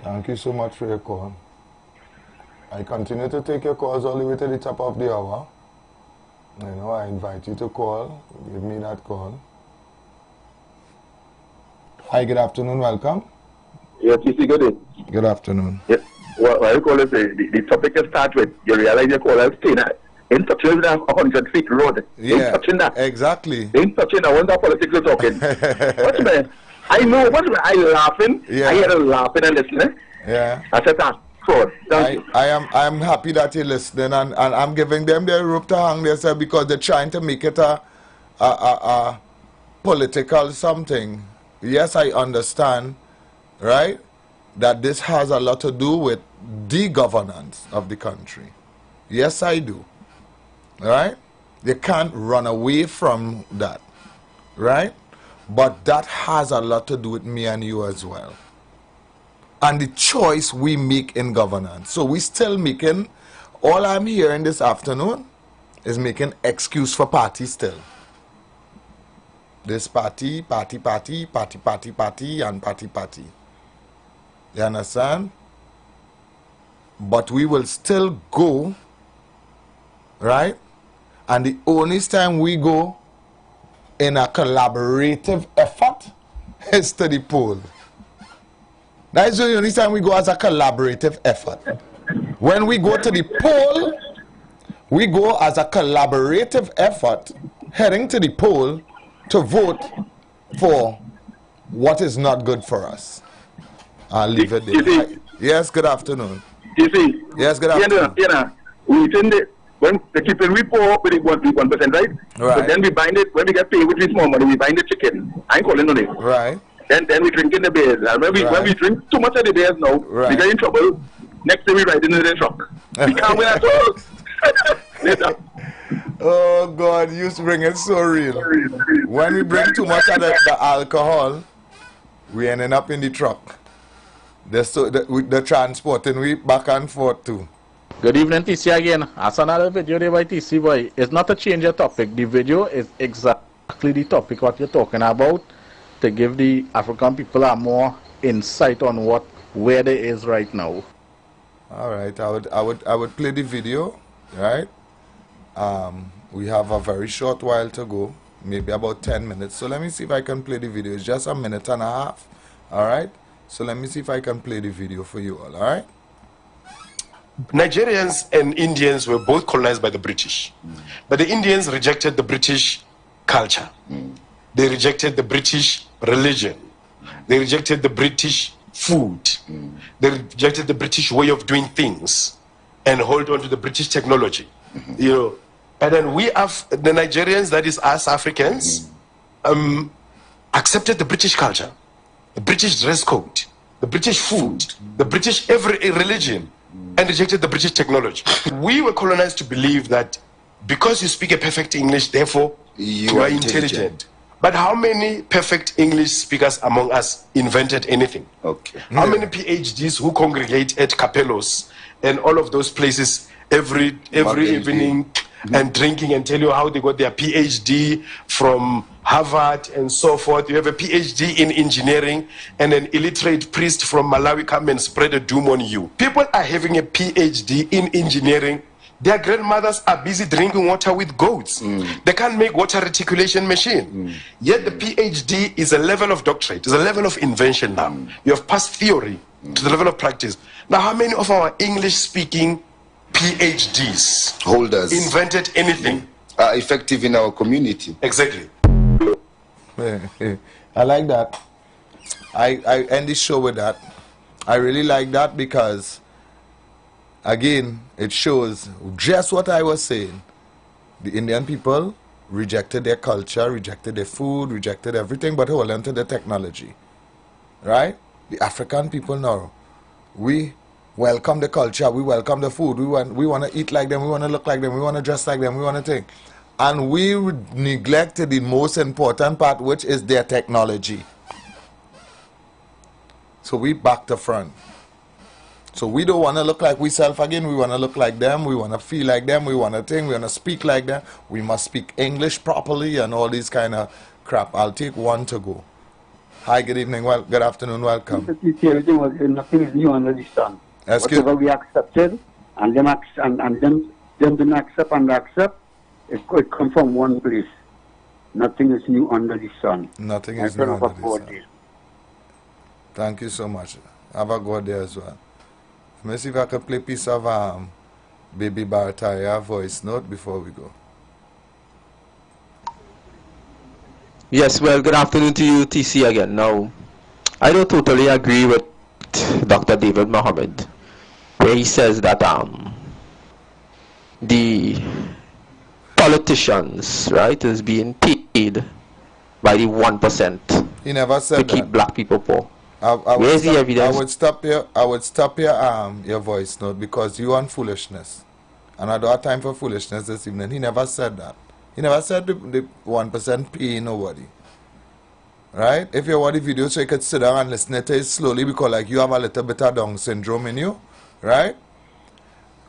Thank you so much for your call. I continue to take your calls all the way to the top of the hour. You know, I invite you to call. Give me that call. Hi, good afternoon. Welcome. Yeah, TC, good day. Good afternoon. Yes. What I call it, the topic you start with, you realize you call us staying in touching with a 100 feet road. Yeah, in touching that. Exactly. In touching that. Wonder politics you're talking. What's man? I know. What's man? I laughing. Yeah. I hear them laughing and listening. Yeah. I said that. I am happy that you're listening, and I'm giving them their rope to hang themselves because they're trying to make it a political something. Yes, I understand, right, that this has a lot to do with the governance of the country. Yes, I do. Right? You can't run away from that. Right? But that has a lot to do with me and you as well. And the choice we make in governance. So we still making, all I'm hearing this afternoon is making excuse for party still. This party, and party. You understand? But we will still go, right? And the only time we go in a collaborative effort is to the poll. That is the only time we go as a collaborative effort. When we go to the poll, we go as a collaborative effort, heading to the poll to vote for what is not good for us. I'll leave it there. Yes, good afternoon. Yes, good afternoon. When they keep it, we pour up with the 1%, right? But then we bind it, when we get paid with this small money, we bind the chicken. I ain't calling on it. Right. Then we drink in the beers. And when we drink too much of the beers now, we get in trouble. Next day we ride in the truck. We can't win at all. Later. Oh God, you bring it so real. When we bring too much of the alcohol, we ending up in the truck. The transporting we back and forth too. Good evening, TC again. That's another video there by TC boy. It's not a change of topic. The video is exactly the topic what you're talking about, to give the African people a more insight on where they is right now. All right, I would play the video, right? We have a very short while to go, maybe about 10 minutes. So let me see if I can play the video. It's just a minute and a half. All right. So let me see if I can play the video for you all. All right. Nigerians and Indians were both colonized by the British. But the Indians rejected the British culture. They rejected the British religion. They rejected the British food. They rejected the British way of doing things and hold on to the British technology. You know, and then we have the Nigerians, that is us Africans, accepted the British culture, the British dress code, the British food, the British every religion, and rejected the British technology. We were colonized to believe that because you speak a perfect English, therefore you are intelligent. But how many perfect English speakers among us invented anything? Okay. How many PhDs who congregate at Capellos and all of those places every evening and drinking and tell you how they got their PhD from Harvard and so forth? You have a PhD in engineering and an illiterate priest from Malawi come and spread a doom on you. People are having a PhD in engineering. Their grandmothers are busy drinking water with goats. They can't make water reticulation machine. Yet the PhD is a level of doctorate, is a level of invention now. You have passed theory to the level of practice. Now, how many of our English-speaking PhDs holders invented anything? Are effective in our community? Exactly. I like that. I end the show with that. I really like that because, again, it shows just what I was saying. The Indian people rejected their culture, rejected their food, rejected everything, but hold on to the technology. Right? The African people now, we welcome the culture, we welcome the food, we want to eat like them, we want to look like them, we want to dress like them, we want to think. And we neglected the most important part, which is their technology. So we back to front. So we don't want to look like we self again, we want to look like them, we want to feel like them, we want to think, we want to speak like them. We must speak English properly and all these kind of crap. I'll take one to go. Hi, good evening, well, good afternoon, welcome. Nothing is new under the sun. Whatever we accepted, and them didn't accept and accept, it come from one place. Nothing is new under the sun. Nothing is new under the sun. Thank you so much. Have a good day as well. Let me see if I can play a piece of Baby Bartaya voice note before we go. Yes, well, good afternoon to you, TC, again. Now, I don't totally agree with Dr. David Mohammed, where he says that the politicians, right, is being paid by the 1%. He never said to keep black people poor. Where's the evidence? I would stop your voice note because you on foolishness, and I don't have time for foolishness this evening. He never said that. He never said the 1% pay nobody. Right? If you want the video so you could sit down and listen to it slowly because like you have a little bit of Down syndrome in you, right?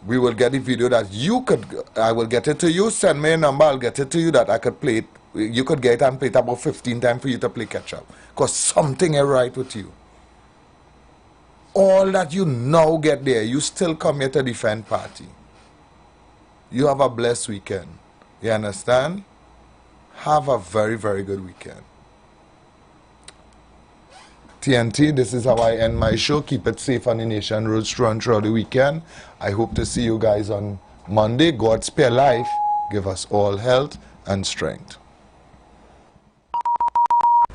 We will get the video that you could, I will get it to you, send me a number, I'll get it to you that I could play it. You could get it and play it about 15 times for you to play catch up. Because something is right with you. All that you now get there, you still come here to defend party. You have a blessed weekend. You understand? Have a very, very good weekend. TNT, this is how I end my show. Keep it safe on the nation roads throughout the weekend. I hope to see you guys on Monday. God spare life. Give us all health and strength.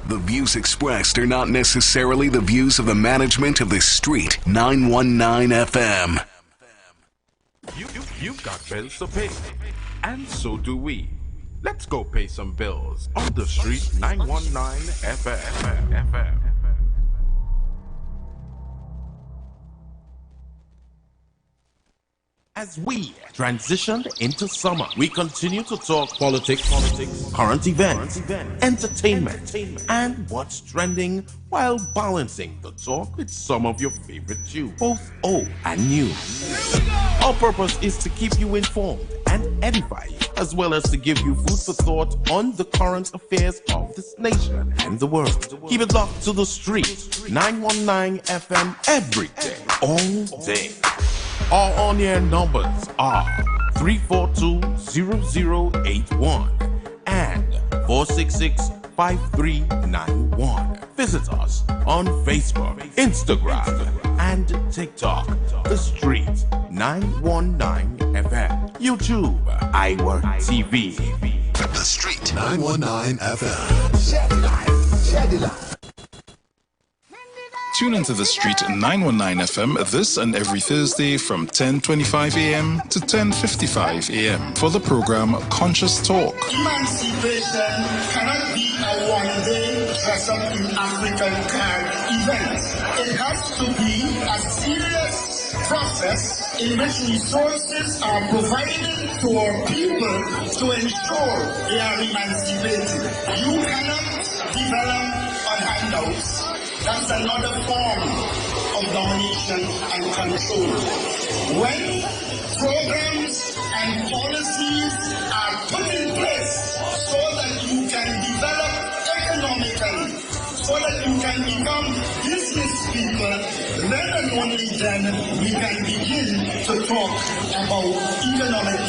The views expressed are not necessarily the views of the management of The Street 919 FM. You've got bills to pay, and so do we. Let's go pay some bills on The Street 919 FM. As we transition into summer, we continue to talk politics, current events, entertainment, and what's trending while balancing the talk with some of your favorite tunes, both old and new. Our purpose is to keep you informed and edify you, as well as to give you food for thought on the current affairs of this nation and the world. Keep it locked to The Street 919 FM every day, all day. Our on-air numbers are 342-0081 and 466-5391. Visit us on Facebook, Instagram, and TikTok. The Street 919 FM. YouTube, IWER TV. The Street 919 FM. Share the life. Tune into The Street 919 FM this and every Thursday from 10:25 a.m. to 10:55 a.m. for the program Conscious Talk. Emancipation cannot be a one-day dress up in African card events. It has to be a serious process in which resources are provided to our people to ensure they are emancipated. You cannot develop on handouts. That's another form of domination and control. When programs and policies are put in place so that you can develop economically, so that you can become business people, then and only then we can begin to talk about economic